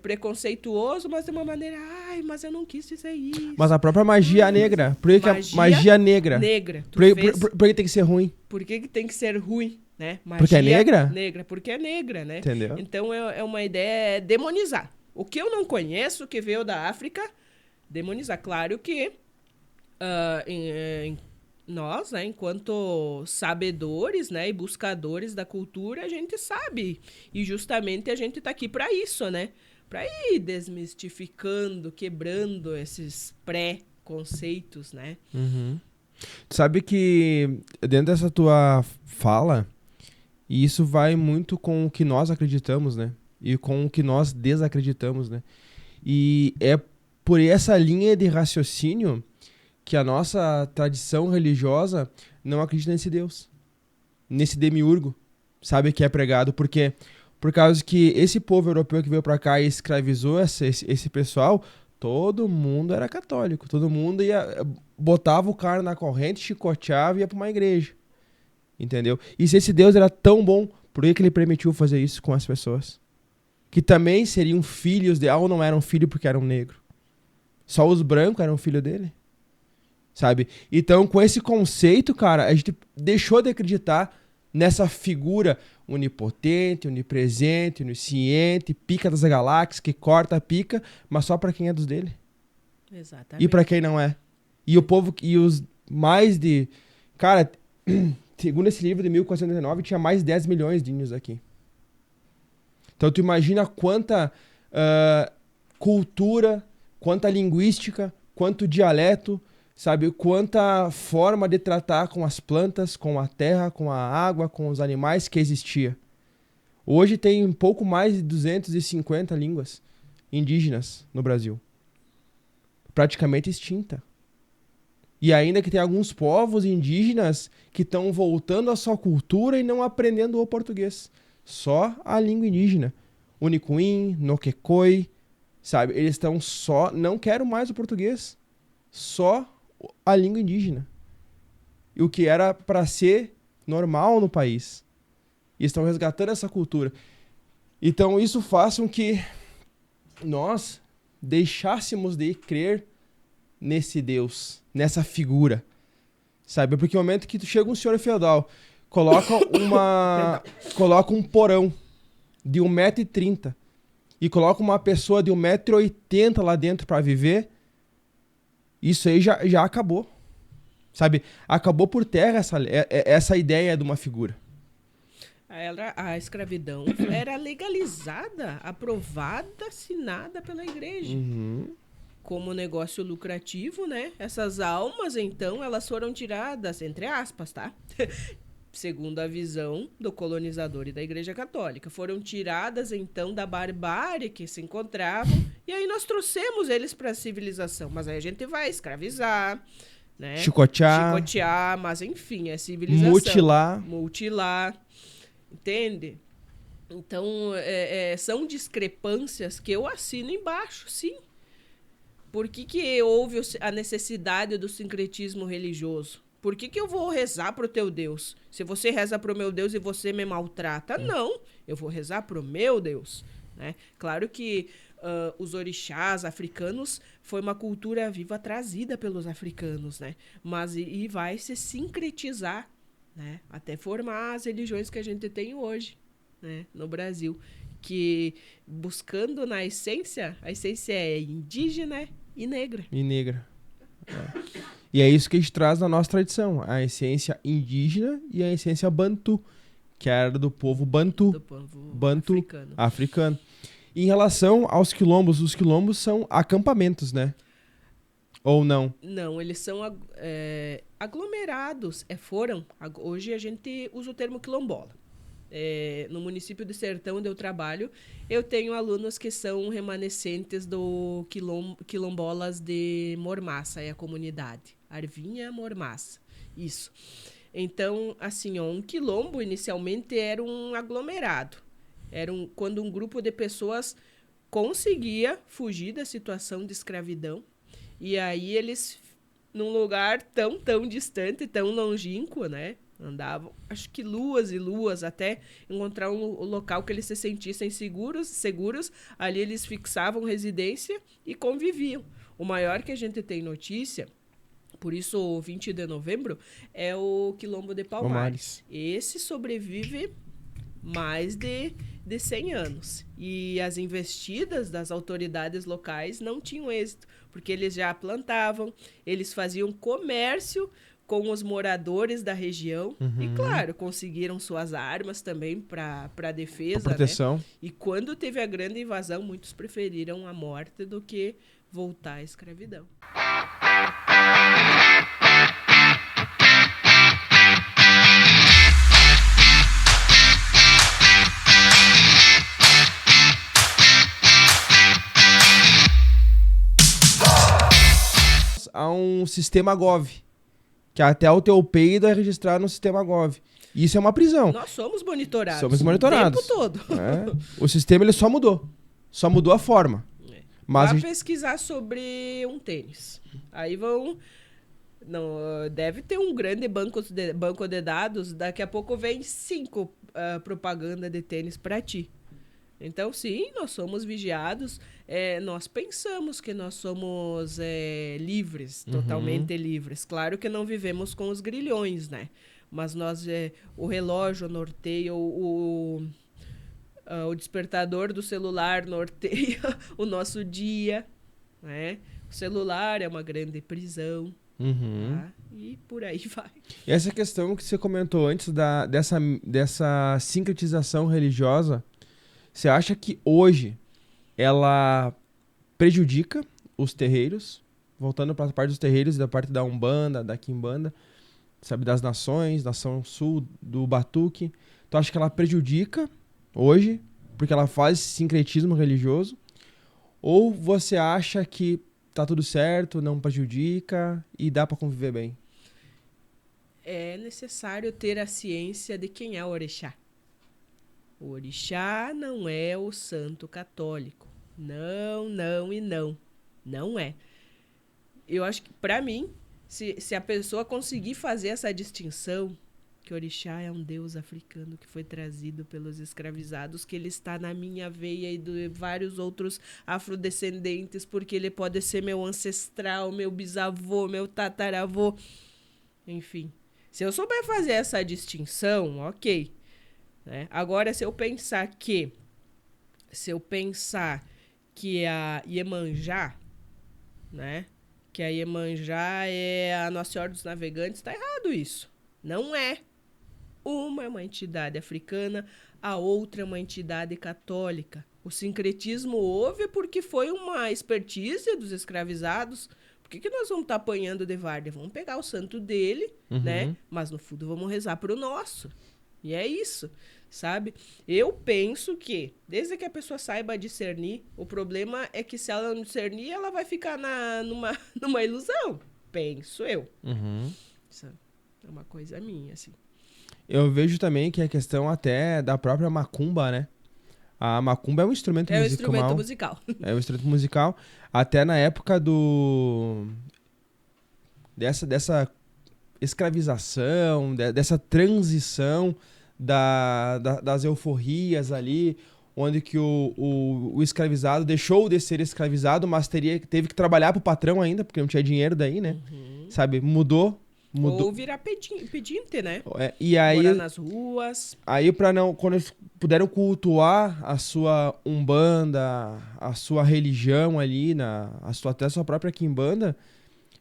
preconceituoso, mas de uma maneira, mas eu não quis dizer isso. Mas a própria magia negra. Por que magia negra? Negra. Por que tem que ser ruim? Por que tem que ser ruim, né? Magia porque é negra? Negra, porque é negra, né? Entendeu? Então, é uma ideia demonizar. O que eu não conheço, que veio da África, demonizar. Claro que nós, né, enquanto sabedores, né, e buscadores da cultura, a gente sabe. E justamente a gente está aqui para isso, né? Para ir desmistificando, quebrando esses pré-conceitos, né? Tu sabe que dentro dessa tua fala, e isso vai muito com o que nós acreditamos, né? E com o que nós desacreditamos, né? E é por essa linha de raciocínio que a nossa tradição religiosa não acredita nesse Deus, nesse demiurgo, sabe, que é pregado. Porque por causa que esse povo europeu que veio pra cá e escravizou esse pessoal, todo mundo era católico, todo mundo botava o cara na corrente, chicoteava e ia pra uma igreja, entendeu? E se esse Deus era tão bom, por que ele permitiu fazer isso com as pessoas? Que também seriam filhos ou não eram filhos porque eram negros. Só os brancos eram filho dele, sabe? Então, com esse conceito, cara, a gente deixou de acreditar nessa figura onipotente, onipresente, onisciente, pica das galáxias, que corta a pica, mas só pra quem é dos dele. Exatamente. E pra quem não é. E o povo, e os mais de... Cara, segundo esse livro de 1499, tinha mais de 10 milhões de índios aqui. Então, tu imagina quanta cultura, quanta linguística, quanto dialeto, sabe? Quanta forma de tratar com as plantas, com a terra, com a água, com os animais que existia. Hoje tem um pouco mais de 250 línguas indígenas no Brasil. Praticamente extinta. E ainda que tem alguns povos indígenas que estão voltando à sua cultura e não aprendendo o português. Só a língua indígena. Unicuim, Noquecoi, sabe? Eles estão só... Não quero mais o português. Só a língua indígena. E o que era para ser normal no país. E estão resgatando essa cultura. Então isso faz com que nós deixássemos de crer nesse Deus, nessa figura, sabe? Porque no momento que tu chega um senhor feudal, coloca um porão de 1,30 m e coloca uma pessoa de 1,80 m lá dentro para viver, isso aí já acabou, sabe? Acabou por terra essa ideia de uma figura. A escravidão era legalizada, aprovada, assinada pela igreja. Como negócio lucrativo, né? Essas almas, então, elas foram tiradas, entre aspas, tá? Segundo a visão do colonizador e da Igreja Católica. Foram tiradas, então, da barbárie que se encontravam, e aí nós trouxemos eles para a civilização. Mas aí a gente vai escravizar, né? Chicotear, mas enfim, é civilização. Mutilar, entende? Então, são discrepâncias que eu assino embaixo, sim. Por que houve a necessidade do sincretismo religioso? Por que eu vou rezar pro teu Deus? Se você reza pro meu Deus e você me maltrata, não. Eu vou rezar pro meu Deus, né? Claro que os orixás africanos foi uma cultura viva trazida pelos africanos, né? Mas e vai se sincretizar, né? Até formar as religiões que a gente tem hoje, né? No Brasil. Que buscando na essência, a essência é indígena e negra. E é isso que a gente traz na nossa tradição, a essência indígena e a essência bantu, que era do povo bantu, do povo africano. Em relação aos quilombos, os quilombos são acampamentos, né? Ou não? Não, eles são aglomerados. Hoje a gente usa o termo quilombola. No município de Sertão, onde eu trabalho, eu tenho alunos que são remanescentes do quilombolas de Mormaça, é a comunidade. Arvinha Mormaça, isso. Então, assim, um quilombo inicialmente era um aglomerado. Quando um grupo de pessoas conseguia fugir da situação de escravidão. E aí eles, num lugar tão distante, tão longínquo, né? Andavam, acho que luas e luas, até encontrar um local que eles se sentissem seguros. Ali eles fixavam residência e conviviam. O maior que a gente tem notícia, por isso o 20 de novembro, é o Quilombo de Palmares. Esse sobrevive mais de 100 anos. E as investidas das autoridades locais não tinham êxito, porque eles já plantavam, eles faziam comércio com os moradores da região. E, claro, conseguiram suas armas também para defesa. Pra proteção. Né? E quando teve a grande invasão, muitos preferiram a morte do que voltar à escravidão. Há um sistema Gov, que até o teu peido é registrado no sistema Gov. Isso é uma prisão. Nós somos monitorados. Somos monitorados. O tempo todo. O sistema ele só mudou. Só mudou a forma. Mas Vá pesquisar sobre um tênis. Aí vão... Não, deve ter um grande banco de dados. Daqui a pouco vem 5 propaganda de tênis para ti. Então, sim, nós somos vigiados. Nós pensamos que nós somos livres, totalmente livres. Claro que não vivemos com os grilhões, né? Mas o relógio norteia, o despertador do celular norteia o nosso dia, né? O celular é uma grande prisão. Tá? E por aí vai. E essa questão que você comentou antes dessa sincretização religiosa, você acha que hoje ela prejudica os terreiros? Voltando para a parte dos terreiros e da parte da Umbanda, da Quimbanda, sabe, das nações, Nação Sul, do Batuque. Tu acha que ela prejudica hoje porque ela faz esse sincretismo religioso? Ou você acha que tá tudo certo, não prejudica e dá para conviver bem? É necessário ter a ciência de quem é o orixá. O orixá não é o santo católico. Não, não e não. Não é. Eu acho que, para mim, se a pessoa conseguir fazer essa distinção, que o orixá é um deus africano que foi trazido pelos escravizados, que ele está na minha veia e de vários outros afrodescendentes, porque ele pode ser meu ancestral, meu bisavô, meu tataravô. Enfim, se eu souber fazer essa distinção, ok. Né? Agora, se eu pensar que a Iemanjá, né? Que a Iemanjá é a Nossa Senhora dos Navegantes, tá errado isso. Não é. Uma é uma entidade africana, a outra é uma entidade católica. O sincretismo houve porque foi uma expertise dos escravizados. Por que nós vamos estar apanhando de Várzea? Vamos pegar o santo dele, né? Mas no fundo vamos rezar para o nosso. E é isso, sabe? Eu penso que, desde que a pessoa saiba discernir, o problema é que se ela não discernir, ela vai ficar numa ilusão. Penso eu. Uhum. Isso é uma coisa minha, assim. Eu vejo também que a questão até da própria macumba, né? A macumba é um instrumento É um instrumento musical. musical. É um instrumento musical. Até na época dessa escravização, dessa transição das euforrias ali, onde que o escravizado deixou de ser escravizado, mas teve que trabalhar pro patrão ainda, porque não tinha dinheiro daí, né? Sabe? Mudou. Ou virar pedinte, né? E Morar aí, nas ruas. para não, quando eles puderam cultuar a sua umbanda, a sua religião ali, até a sua própria quimbanda,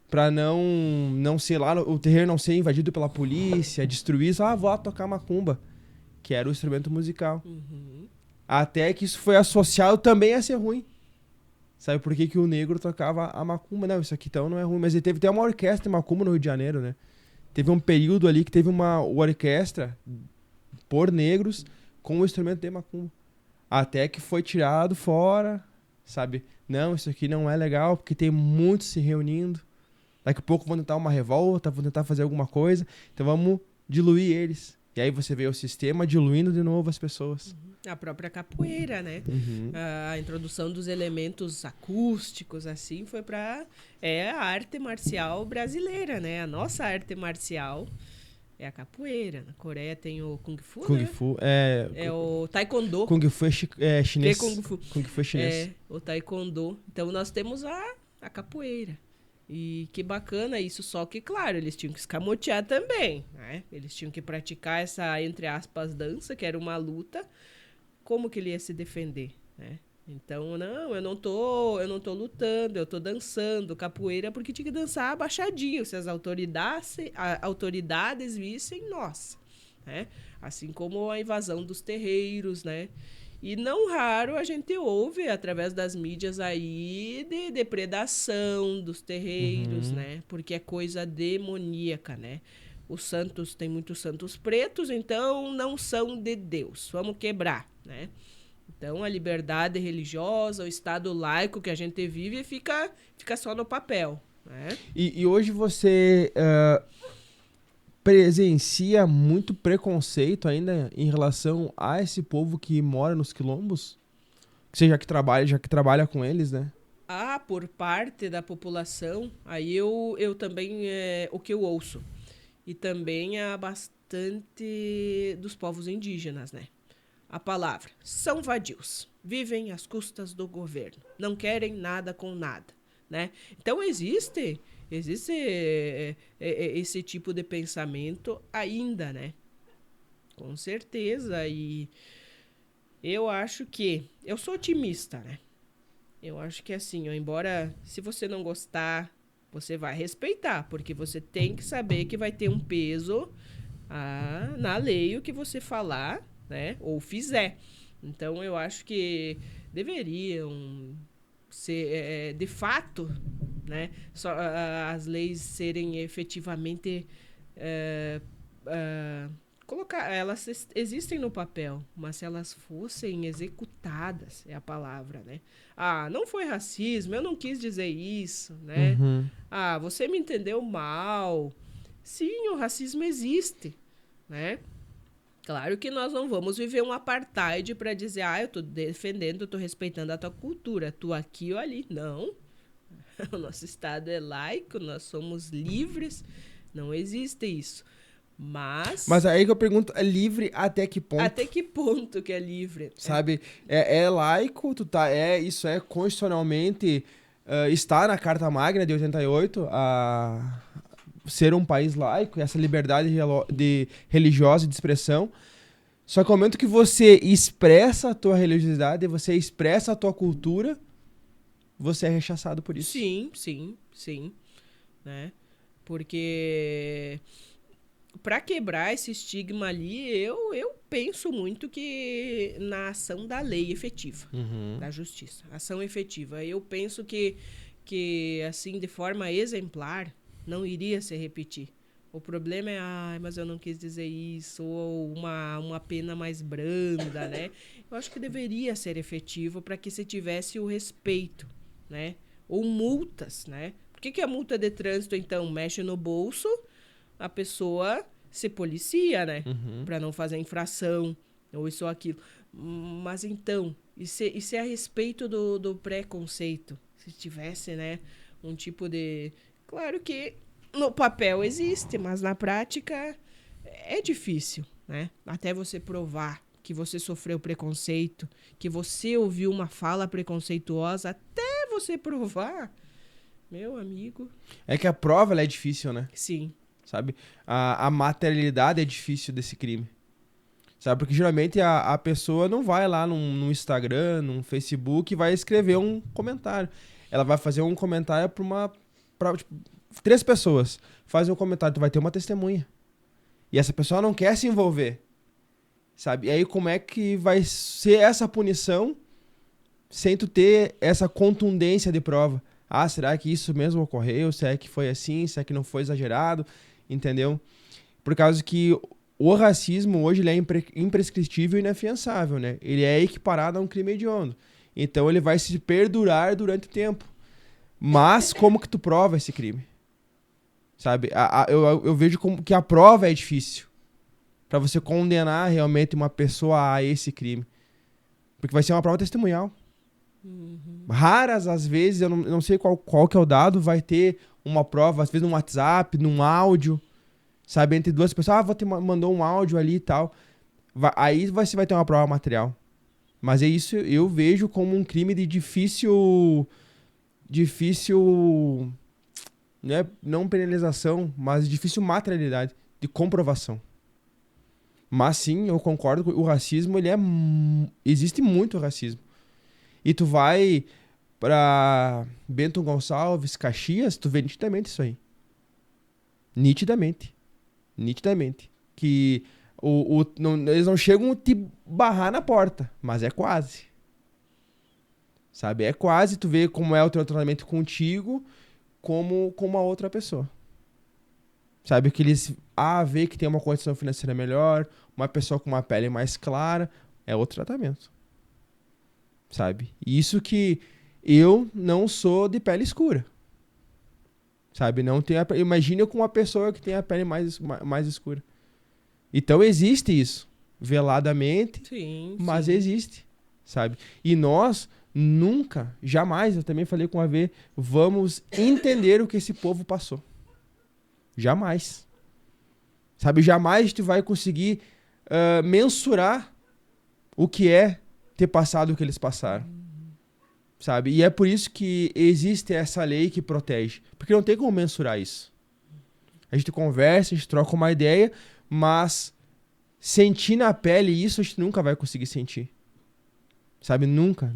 pra não ser lá, o terreiro não ser invadido pela polícia, destruir isso, vou lá tocar macumba, que era o instrumento musical. Até que isso foi associado também a ser ruim. Sabe por que o negro tocava a macumba? Não, isso aqui então não é ruim. Mas ele teve até uma orquestra de macumba no Rio de Janeiro, né? Teve um período ali que teve uma orquestra por negros com o instrumento de macumba. Até que foi tirado fora, sabe? Não, isso aqui não é legal, porque tem muitos se reunindo. Daqui a pouco vão tentar uma revolta, vão tentar fazer alguma coisa. Então vamos diluir eles. E aí você vê o sistema diluindo de novo as pessoas. A própria capoeira, né? A introdução dos elementos acústicos, assim, foi pra... É a arte marcial brasileira, né? A nossa arte marcial é a capoeira. Na Coreia tem o Kung Fu, Kung né? Fu É o Taekwondo. Kung Fu é chinês. Que Kung Fu? Kung Fu é chinês. É, o Taekwondo. Então nós temos a capoeira. E que bacana isso, só que, claro, eles tinham que escamotear também, né? Eles tinham que praticar essa, entre aspas, dança, que era uma luta. Como que ele ia se defender, né? Então, não, eu não tô lutando, eu tô dançando capoeira porque tinha que dançar abaixadinho, se as autoridades vissem, nossa, né? Assim como a invasão dos terreiros, né? E não raro a gente ouve, através das mídias aí, de depredação dos terreiros, né? Porque é coisa demoníaca, né? Os santos, tem muitos santos pretos, então não são de Deus. Vamos quebrar, né? Então, a liberdade religiosa, o estado laico que a gente vive fica só no papel, né? E hoje você presencia muito preconceito ainda em relação a esse povo que mora nos quilombos? Você já que trabalha com eles, né? Por parte da população, aí eu também, o que eu ouço. E também há bastante dos povos indígenas, né? A palavra, são vadios, vivem às custas do governo, não querem nada com nada, né? Então existe esse tipo de pensamento ainda, né? Com certeza, e eu acho que, eu sou otimista, né? Eu acho que assim, ó, embora se você não gostar, você vai respeitar, porque você tem que saber que vai ter um peso na lei o que você falar, né, ou fizer. Então, eu acho que deveriam ser, de fato, né, as leis serem efetivamente elas existem no papel, mas se elas fossem executadas, é a palavra, né? Não foi racismo, eu não quis dizer isso, né? Você me entendeu mal. Sim, o racismo existe, né? Claro que nós não vamos viver um apartheid para dizer, eu tô defendendo, eu tô respeitando a tua cultura, tu aqui ou ali. Não. O nosso estado é laico, nós somos livres, não existe isso. Mas aí que eu pergunto, é livre até que ponto? Até que ponto que é livre? Sabe, é laico, isso é constitucionalmente, está na Carta Magna de 88, a ser um país laico, essa liberdade religiosa e de expressão. Só que ao momento que você expressa a tua religiosidade, você expressa a tua cultura, você é rechaçado por isso. Sim, né? Porque para quebrar esse estigma ali, eu penso muito que na ação da lei efetiva, da justiça, ação efetiva. Eu penso que assim, de forma exemplar, não iria se repetir. O problema é, mas eu não quis dizer isso, ou uma pena mais branda, né? Eu acho que deveria ser efetivo para que se tivesse o respeito, né? Ou multas, né? Por que a multa de trânsito, então, mexe no bolso? A pessoa se policia, né? Para não fazer infração, ou isso ou aquilo. Mas então, e se a respeito do preconceito? Se tivesse, né, um tipo de... Claro que no papel existe, mas na prática é difícil, né? Até você provar que você sofreu preconceito, que você ouviu uma fala preconceituosa, até você provar, meu amigo. É que a prova ela é difícil, né? Sim. Sabe? A materialidade é difícil desse crime. Sabe? Porque geralmente a pessoa não vai lá num Instagram, num Facebook e vai escrever um comentário. Ela vai fazer um comentário tipo, 3 pessoas. Fazem um comentário, tu vai ter uma testemunha. E essa pessoa não quer se envolver. Sabe? E aí como é que vai ser essa punição sem tu ter essa contundência de prova? Ah, será que isso mesmo ocorreu? Será que foi assim? Será que não foi exagerado? Entendeu? Por causa que o racismo hoje ele é imprescritível e inafiançável, né? Ele é equiparado a um crime hediondo. Então ele vai se perdurar durante o tempo. Mas como que tu prova esse crime? Sabe? Eu vejo como que a prova é difícil para você condenar realmente uma pessoa a esse crime. Porque vai ser uma prova testemunhal. Raras as vezes, eu não sei qual que é o dado, vai ter uma prova, às vezes num WhatsApp, num áudio, sabe? Entre 2 pessoas, mandou um áudio ali e tal. Aí você vai ter uma prova material. Mas é isso, eu vejo como um crime de difícil, né? Não penalização, mas difícil materialidade, de comprovação. Mas sim, eu concordo que o racismo, existe muito racismo. E tu vai pra Bento Gonçalves, Caxias, tu vê nitidamente isso aí. Nitidamente. Nitidamente. Que eles não chegam a te barrar na porta, mas é quase. Sabe? É quase tu vê como é o teu tratamento contigo, como com uma outra pessoa. Sabe? Que eles vê que tem uma condição financeira melhor, uma pessoa com uma pele mais clara, é outro tratamento. Sabe? Isso que eu não sou de pele escura. Sabe? Não tenho imagina com uma pessoa que tem a pele mais escura. Então existe isso. Veladamente, Sim, mas sim. existe. Sabe? E nós nunca, jamais, eu também falei com a V, vamos entender o que esse povo passou. Jamais. Sabe? Jamais tu vai conseguir mensurar o que é ter passado o que eles passaram. Sabe? E é por isso que existe essa lei que protege. Porque não tem como mensurar isso. A gente conversa, a gente troca uma ideia, mas sentir na pele isso a gente nunca vai conseguir sentir. Sabe? Nunca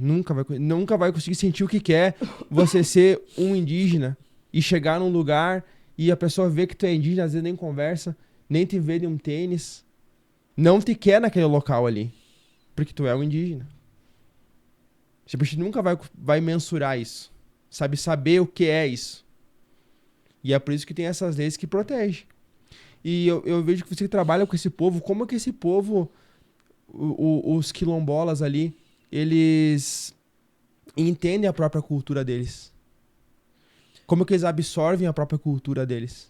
vai conseguir sentir o que é você ser um indígena e chegar num lugar e a pessoa vê que tu é indígena, às vezes nem conversa, nem te vê de um tênis, não te quer naquele local ali, porque tu é um indígena. Tipo, a gente nunca vai mensurar isso. Sabe? Saber o que é isso. E é por isso que tem essas leis que protegem. E eu vejo que você trabalha com esse povo, como é que esse povo, os quilombolas ali, eles entendem a própria cultura deles? Como que eles absorvem a própria cultura deles?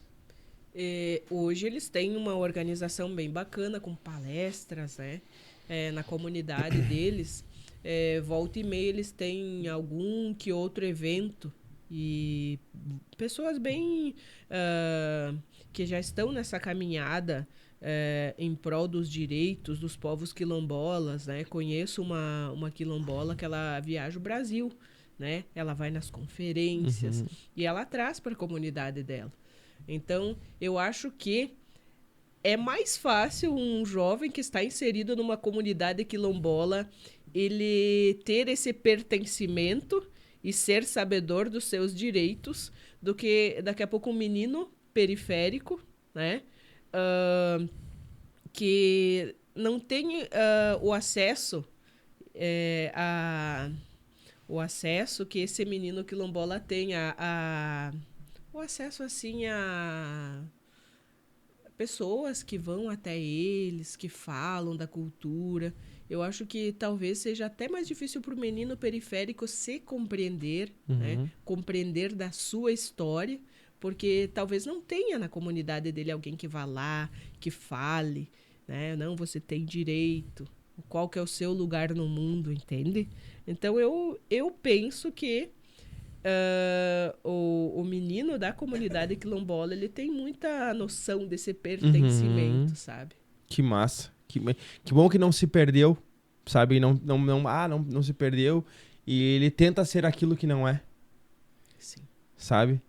Hoje eles têm uma organização bem bacana, com palestras, né? Na comunidade deles. Volta e meia eles têm algum que outro evento. E pessoas bem... que já estão nessa caminhada em prol dos direitos dos povos quilombolas, né? Conheço uma quilombola que ela viaja o Brasil, né? Ela vai nas conferências e ela traz para a comunidade dela. Então, eu acho que é mais fácil um jovem que está inserido numa comunidade quilombola ele ter esse pertencimento e ser sabedor dos seus direitos do que daqui a pouco um menino periférico, né? Que não tem o acesso o acesso que esse menino quilombola tem o acesso assim a pessoas que vão até eles, que falam da cultura. Eu acho que talvez seja até mais difícil para o menino periférico se compreender, né? Compreender da sua história, porque talvez não tenha na comunidade dele alguém que vá lá, que fale, né? Não, você tem direito. Qual que é o seu lugar no mundo, entende? Então, eu penso que o menino da comunidade quilombola, ele tem muita noção desse pertencimento, sabe? Que massa. Que bom que não se perdeu, sabe? Não se perdeu. E ele tenta ser aquilo que não é. Sim. Sabe?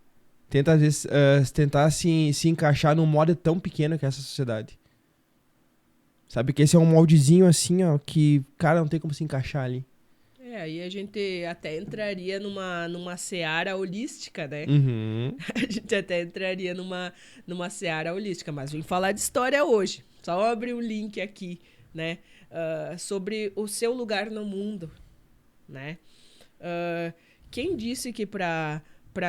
Tenta, às vezes, tentar se encaixar num molde tão pequeno que é essa sociedade. Sabe? Que esse é um moldezinho assim, ó, que, cara, não tem como se encaixar ali. Aí a gente até entraria numa seara holística, né? A gente até entraria numa seara holística, mas vim falar de história hoje. Só abrir um link aqui, né? Sobre o seu lugar no mundo, né? Quem disse que para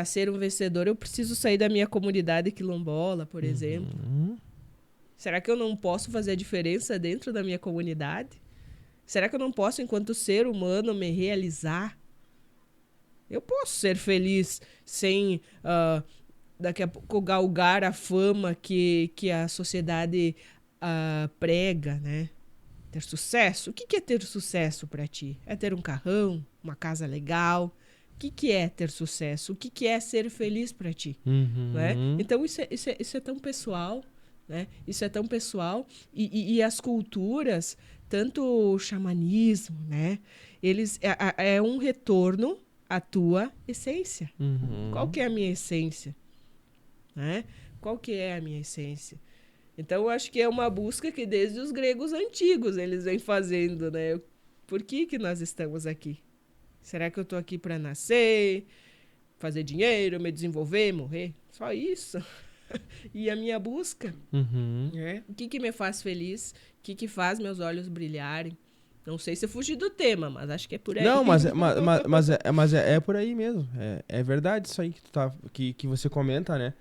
ser um vencedor eu preciso sair da minha comunidade quilombola, por exemplo? Será que eu não posso fazer a diferença dentro da minha comunidade? Será que eu não posso, enquanto ser humano, me realizar? Eu posso ser feliz sem, daqui a pouco, galgar a fama que a sociedade prega, né? Ter sucesso? O que é ter sucesso para ti? É ter um carrão, uma casa legal? O que é ter sucesso? O que é ser feliz para ti? Né? Então, isso é tão pessoal, né? Isso é tão pessoal. E as culturas, tanto o xamanismo, né? Eles é um retorno à tua essência. Qual que é a minha essência? Né? Qual que é a minha essência? Então, eu acho que é uma busca que desde os gregos antigos eles vêm fazendo, né? Por que nós estamos aqui? Será que eu estou aqui para nascer, fazer dinheiro, me desenvolver, morrer? Só isso? E a minha busca? Né? O que me faz feliz? O que faz meus olhos brilharem? Não sei se eu fugi do tema, mas acho que é por aí. Não, mas é por aí mesmo. É verdade isso aí que você comenta, né?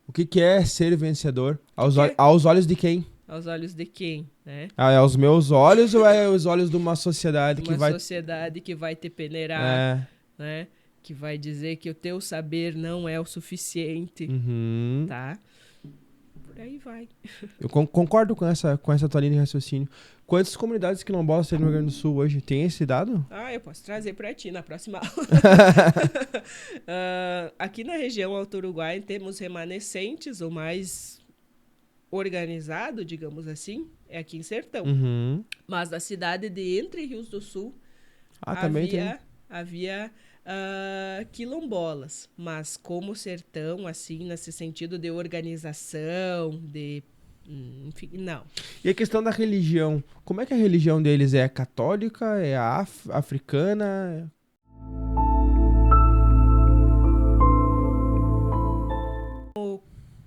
O que é ser vencedor? Aos olhos de quem? Aos olhos de quem, né? É aos meus olhos ou é aos olhos de uma sociedade que vai... Uma sociedade que vai te peneirar, né? Que vai dizer que o teu saber não é o suficiente, tá? Por aí vai. Eu concordo com essa tua linha de raciocínio. Quantas comunidades quilombolas tem no Rio Grande do Sul hoje? Tem esse dado? Eu posso trazer para ti na próxima aula. Aqui na região Alto Uruguai temos remanescentes, o mais organizado, digamos assim, é aqui em Sertão. Mas na cidade de Entre Rios do Sul havia quilombolas. Mas como Sertão, assim, nesse sentido de organização, enfim, não. E a questão da religião, como é que a religião deles é católica, é africana?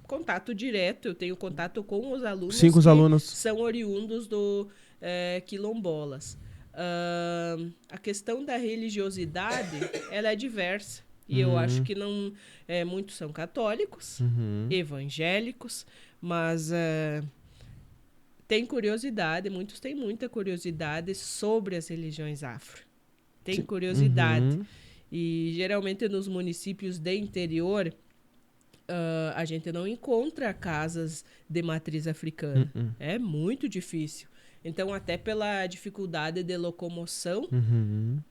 Contato direto, eu tenho contato com os alunos são oriundos do quilombolas. A questão da religiosidade, ela é diversa. E eu acho que não muitos são católicos, evangélicos, mas tem curiosidade, muitos têm muita curiosidade sobre as religiões afro. Tem curiosidade. E geralmente nos municípios de interior, a gente não encontra casas de matriz africana. É muito difícil. Então, até pela dificuldade de locomoção,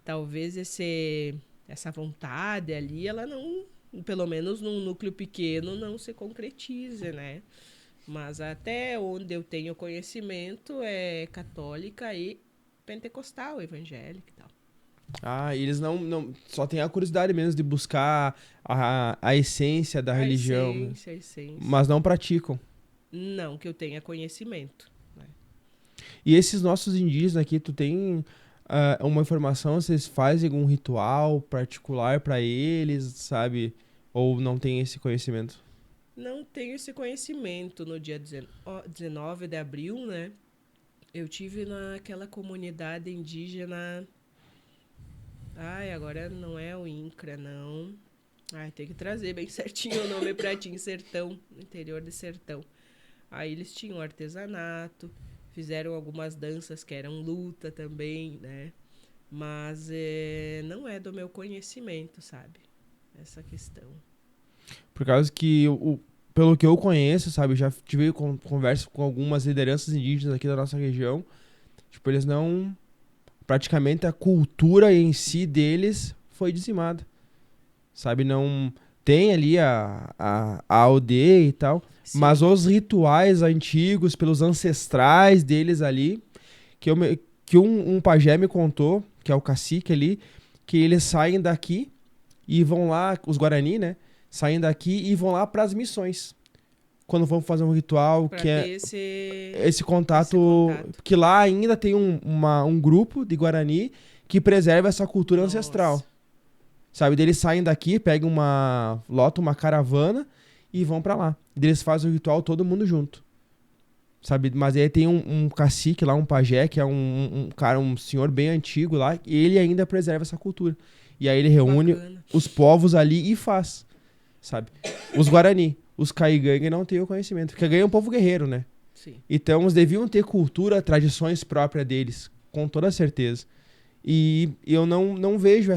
talvez essa vontade ali, ela não, pelo menos num núcleo pequeno, não se concretize, né? Mas até onde eu tenho conhecimento é católica e pentecostal, evangélica e tal. Eles não só têm a curiosidade mesmo de buscar a essência da religião. A essência. Mas não praticam. Não, que eu tenha conhecimento. Né? E esses nossos indígenas aqui, tu tem uma informação, vocês fazem algum ritual particular para eles, sabe? Ou não tem esse conhecimento? Não tenho esse conhecimento. No dia 19 de abril, né? Eu tive naquela comunidade indígena... agora não é o INCRA, não. Tem que trazer bem certinho o nome pra ti, em Sertão, no interior de Sertão. Aí eles tinham artesanato, fizeram algumas danças que eram luta também, né? Mas não é do meu conhecimento, sabe? Essa questão. Por causa que, pelo que eu conheço, sabe, já tive conversa com algumas lideranças indígenas aqui da nossa região. Tipo, eles não... Praticamente a cultura em si deles foi dizimada. Sabe, não... Tem ali a aldeia e tal, Sim. mas os rituais antigos, pelos ancestrais deles ali, que um pajé me contou, que é o cacique ali, que eles saem daqui e vão lá, os Guarani, né? Saem daqui e vão lá para as missões. Quando vão fazer um ritual, Pra que é ter esse contato, esse contato. que lá ainda tem um grupo de Guarani que preserva essa cultura ancestral. Nossa. Sabe, eles saem daqui, pegam lotam uma caravana e vão pra lá. Eles fazem o ritual todo mundo junto. Sabe, mas aí tem um cacique lá, um pajé, que é um cara, um senhor bem antigo lá, e ele ainda preserva essa cultura. E aí ele reúne Bacana. os povos ali e faz, sabe? Os Guarani, os Caigangue não têm o conhecimento, porque Caigangue é um povo guerreiro, né? Sim. Então eles deviam ter cultura, tradições próprias deles, com toda certeza. E eu não vejo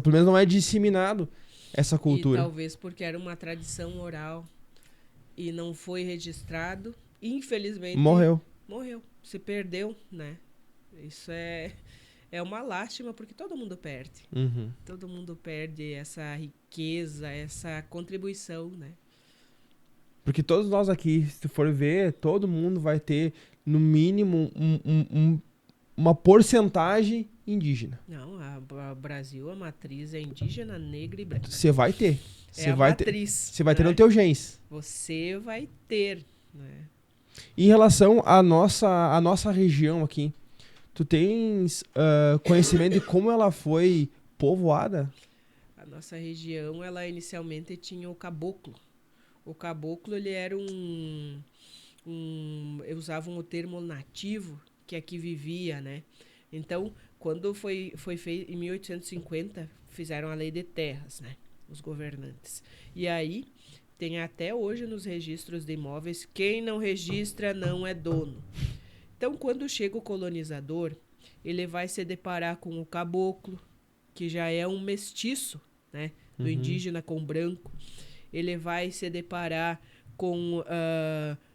pelo menos não é disseminado essa E cultura. talvez porque era uma tradição oral e não foi registrado, infelizmente Morreu. se perdeu, né? Isso é uma lástima porque todo mundo perde. Uhum. Todo mundo perde essa riqueza, essa contribuição, né? Porque todos nós aqui, se for ver, todo mundo vai ter, no mínimo, uma porcentagem indígena. Não, a Brasil, a matriz é indígena, negra e branca. Você vai ter. É a matriz. Você vai ter né? no teu genes. Você vai ter, né? Em relação à nossa região aqui, tu tens conhecimento de como ela foi povoada? A nossa região, ela inicialmente tinha o caboclo. O caboclo, ele era usavam o termo nativo, que aqui vivia, né? Então, quando foi feito, em 1850, fizeram a lei de terras, né? Os governantes. E aí, tem até hoje nos registros de imóveis, quem não registra não é dono. Então, quando chega o colonizador, ele vai se deparar com o caboclo, que já é um mestiço, né? Do indígena com branco. Ele vai se deparar com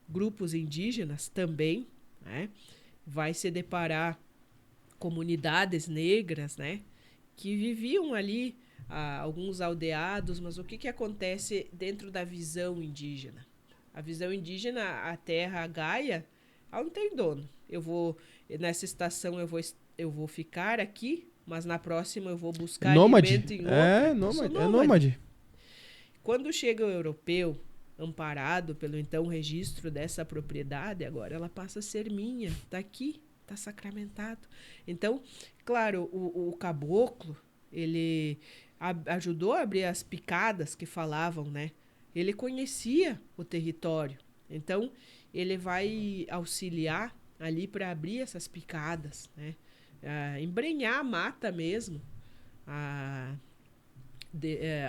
grupos indígenas também, né? Vai se deparar comunidades negras, né? Que viviam ali, alguns aldeados, mas o que acontece dentro da visão indígena? A visão indígena, a terra, a Gaia, ela não tem dono. Nessa estação eu vou ficar aqui, mas na próxima eu vou buscar alimento em outra. Nômade. Quando chega o europeu, amparado pelo então registro dessa propriedade, agora ela passa a ser minha, está aqui, está sacramentado. Então, claro, o caboclo, ele ajudou a abrir as picadas que falavam, né? Ele conhecia o território, então ele vai auxiliar ali para abrir essas picadas, né? Embrenhar a mata mesmo,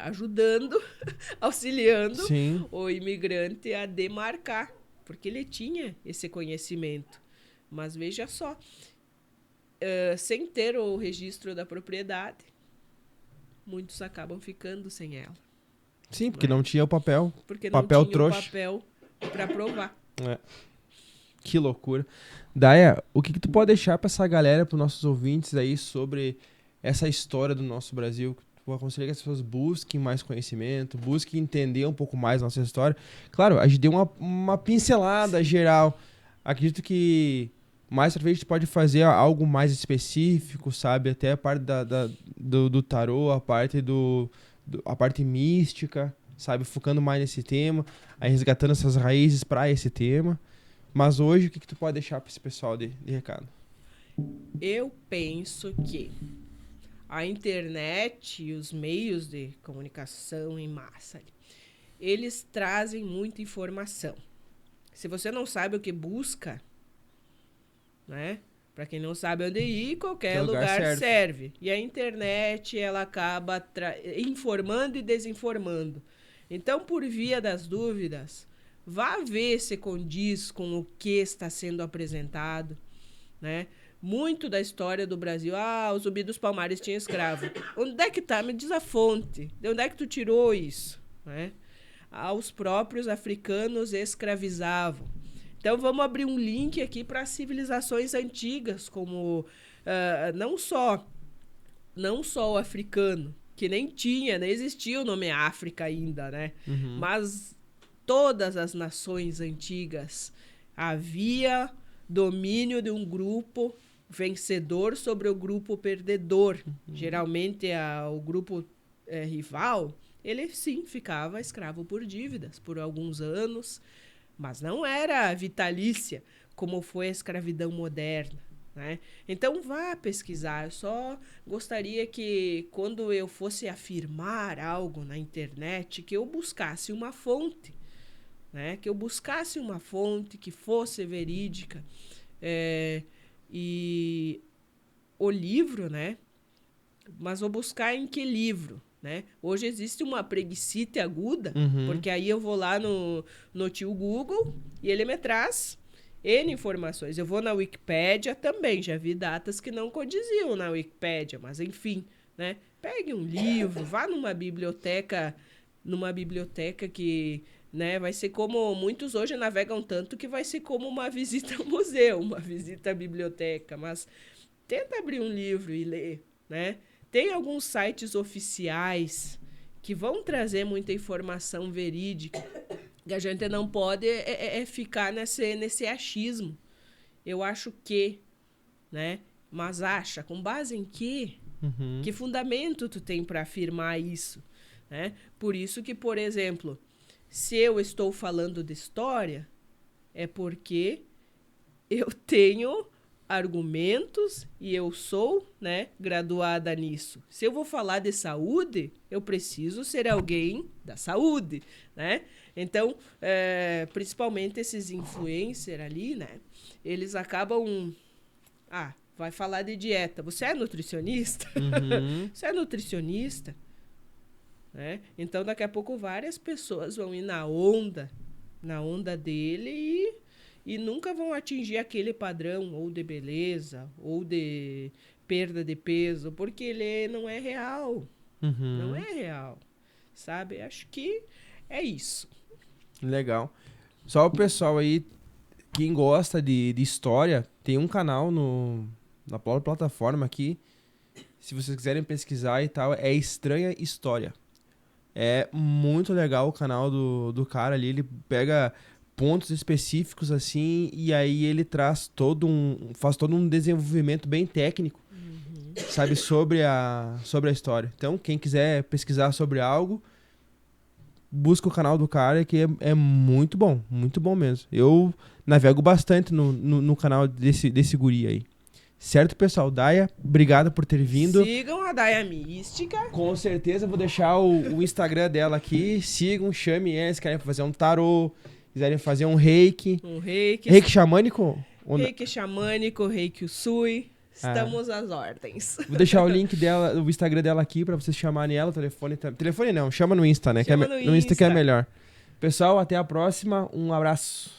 ajudando, auxiliando Sim. o imigrante a demarcar, porque ele tinha esse conhecimento. Mas veja só, sem ter o registro da propriedade, muitos acabam ficando sem ela. Sim, porque não tinha o papel. Porque não Papel tinha trouxa. o papel para provar. Que loucura. Daia, o que tu pode deixar pra essa galera, pros nossos ouvintes aí, sobre essa história do nosso Brasil? Tu aconselha que as pessoas busquem mais conhecimento, busquem entender um pouco mais a nossa história. Claro, a gente deu uma pincelada geral. Acredito que mais pra frente a gente pode fazer algo mais específico, sabe? Até a parte do tarô, a parte a parte mística, sabe? Focando mais nesse tema, aí resgatando essas raízes pra esse tema. Mas hoje, o que tu pode deixar para esse pessoal de recado? Eu penso que a internet e os meios de comunicação em massa, eles trazem muita informação. Se você não sabe o que busca, né? Para quem não sabe onde ir, qualquer lugar serve. E a internet, ela acaba informando e desinformando. Então, por via das dúvidas, vá ver se condiz com o que está sendo apresentado, né? Muito da história do Brasil, o Zumbi dos Palmares tinha escravo. Onde é que tá? Me diz a fonte. De onde é que tu tirou isso? Né? Os próprios africanos escravizavam. Então vamos abrir um link aqui para civilizações antigas, como não só o africano, que nem existia o nome África ainda, né? Uhum. Mas todas as nações antigas havia domínio de um grupo vencedor sobre o grupo perdedor. Uhum. Geralmente o grupo rival, ele sim ficava escravo por dívidas por alguns anos, mas não era vitalícia como foi a escravidão moderna, né? Então vá pesquisar. Eu só gostaria que quando eu fosse afirmar algo na internet, que eu buscasse uma fonte, né? Que eu buscasse uma fonte que fosse verídica. E o livro, né? Mas vou buscar em que livro, né? Hoje existe uma preguicite aguda, porque aí eu vou lá no tio Google e ele me traz N informações. Eu vou na Wikipédia também, já vi datas que não condiziam na Wikipédia, mas enfim, né? Pegue um livro, vá numa biblioteca que, né, vai ser como muitos hoje navegam tanto que vai ser como uma visita ao museu, uma visita à biblioteca, mas tenta abrir um livro e ler, né? Tem alguns sites oficiais que vão trazer muita informação verídica, que a gente não pode ficar nesse achismo. Eu acho que, né? Mas acha, com base em quê? Uhum. Que fundamento tu tem para afirmar isso? Né? Por isso que, por exemplo, se eu estou falando de história, é porque eu tenho argumentos e eu sou, né, graduada nisso. Se eu vou falar de saúde, eu preciso ser alguém da saúde, né? Então, principalmente esses influencers ali, né? Eles acabam... vai falar de dieta. Você é nutricionista? Uhum. Você é nutricionista? Né? Então, daqui a pouco, várias pessoas vão ir na onda dele e nunca vão atingir aquele padrão ou de beleza ou de perda de peso, porque ele não é real. Uhum. Não é real, sabe? Acho que é isso. Legal. Só o pessoal aí, quem gosta de história, tem um canal na plataforma aqui, se vocês quiserem pesquisar e tal, é Estranha História. É muito legal o canal do cara ali, ele pega pontos específicos assim e aí ele faz todo um desenvolvimento bem técnico, sabe, sobre a história. Então, quem quiser pesquisar sobre algo, busca o canal do cara, que é muito bom mesmo. Eu navego bastante no canal desse guri aí. Certo, pessoal? Daya, obrigado por ter vindo. Sigam a Daya Mística. Com certeza, vou deixar o Instagram dela aqui. Sigam, chamem eles, querem fazer um tarô, quiserem fazer um reiki. Reiki xamânico? Reiki xamânico, reiki usui. Estamos às ordens. Vou deixar o link dela, o Instagram dela aqui pra vocês chamarem ela. Telefone não, chama no Insta, né? Chama no Insta que é melhor. Pessoal, até a próxima. Um abraço.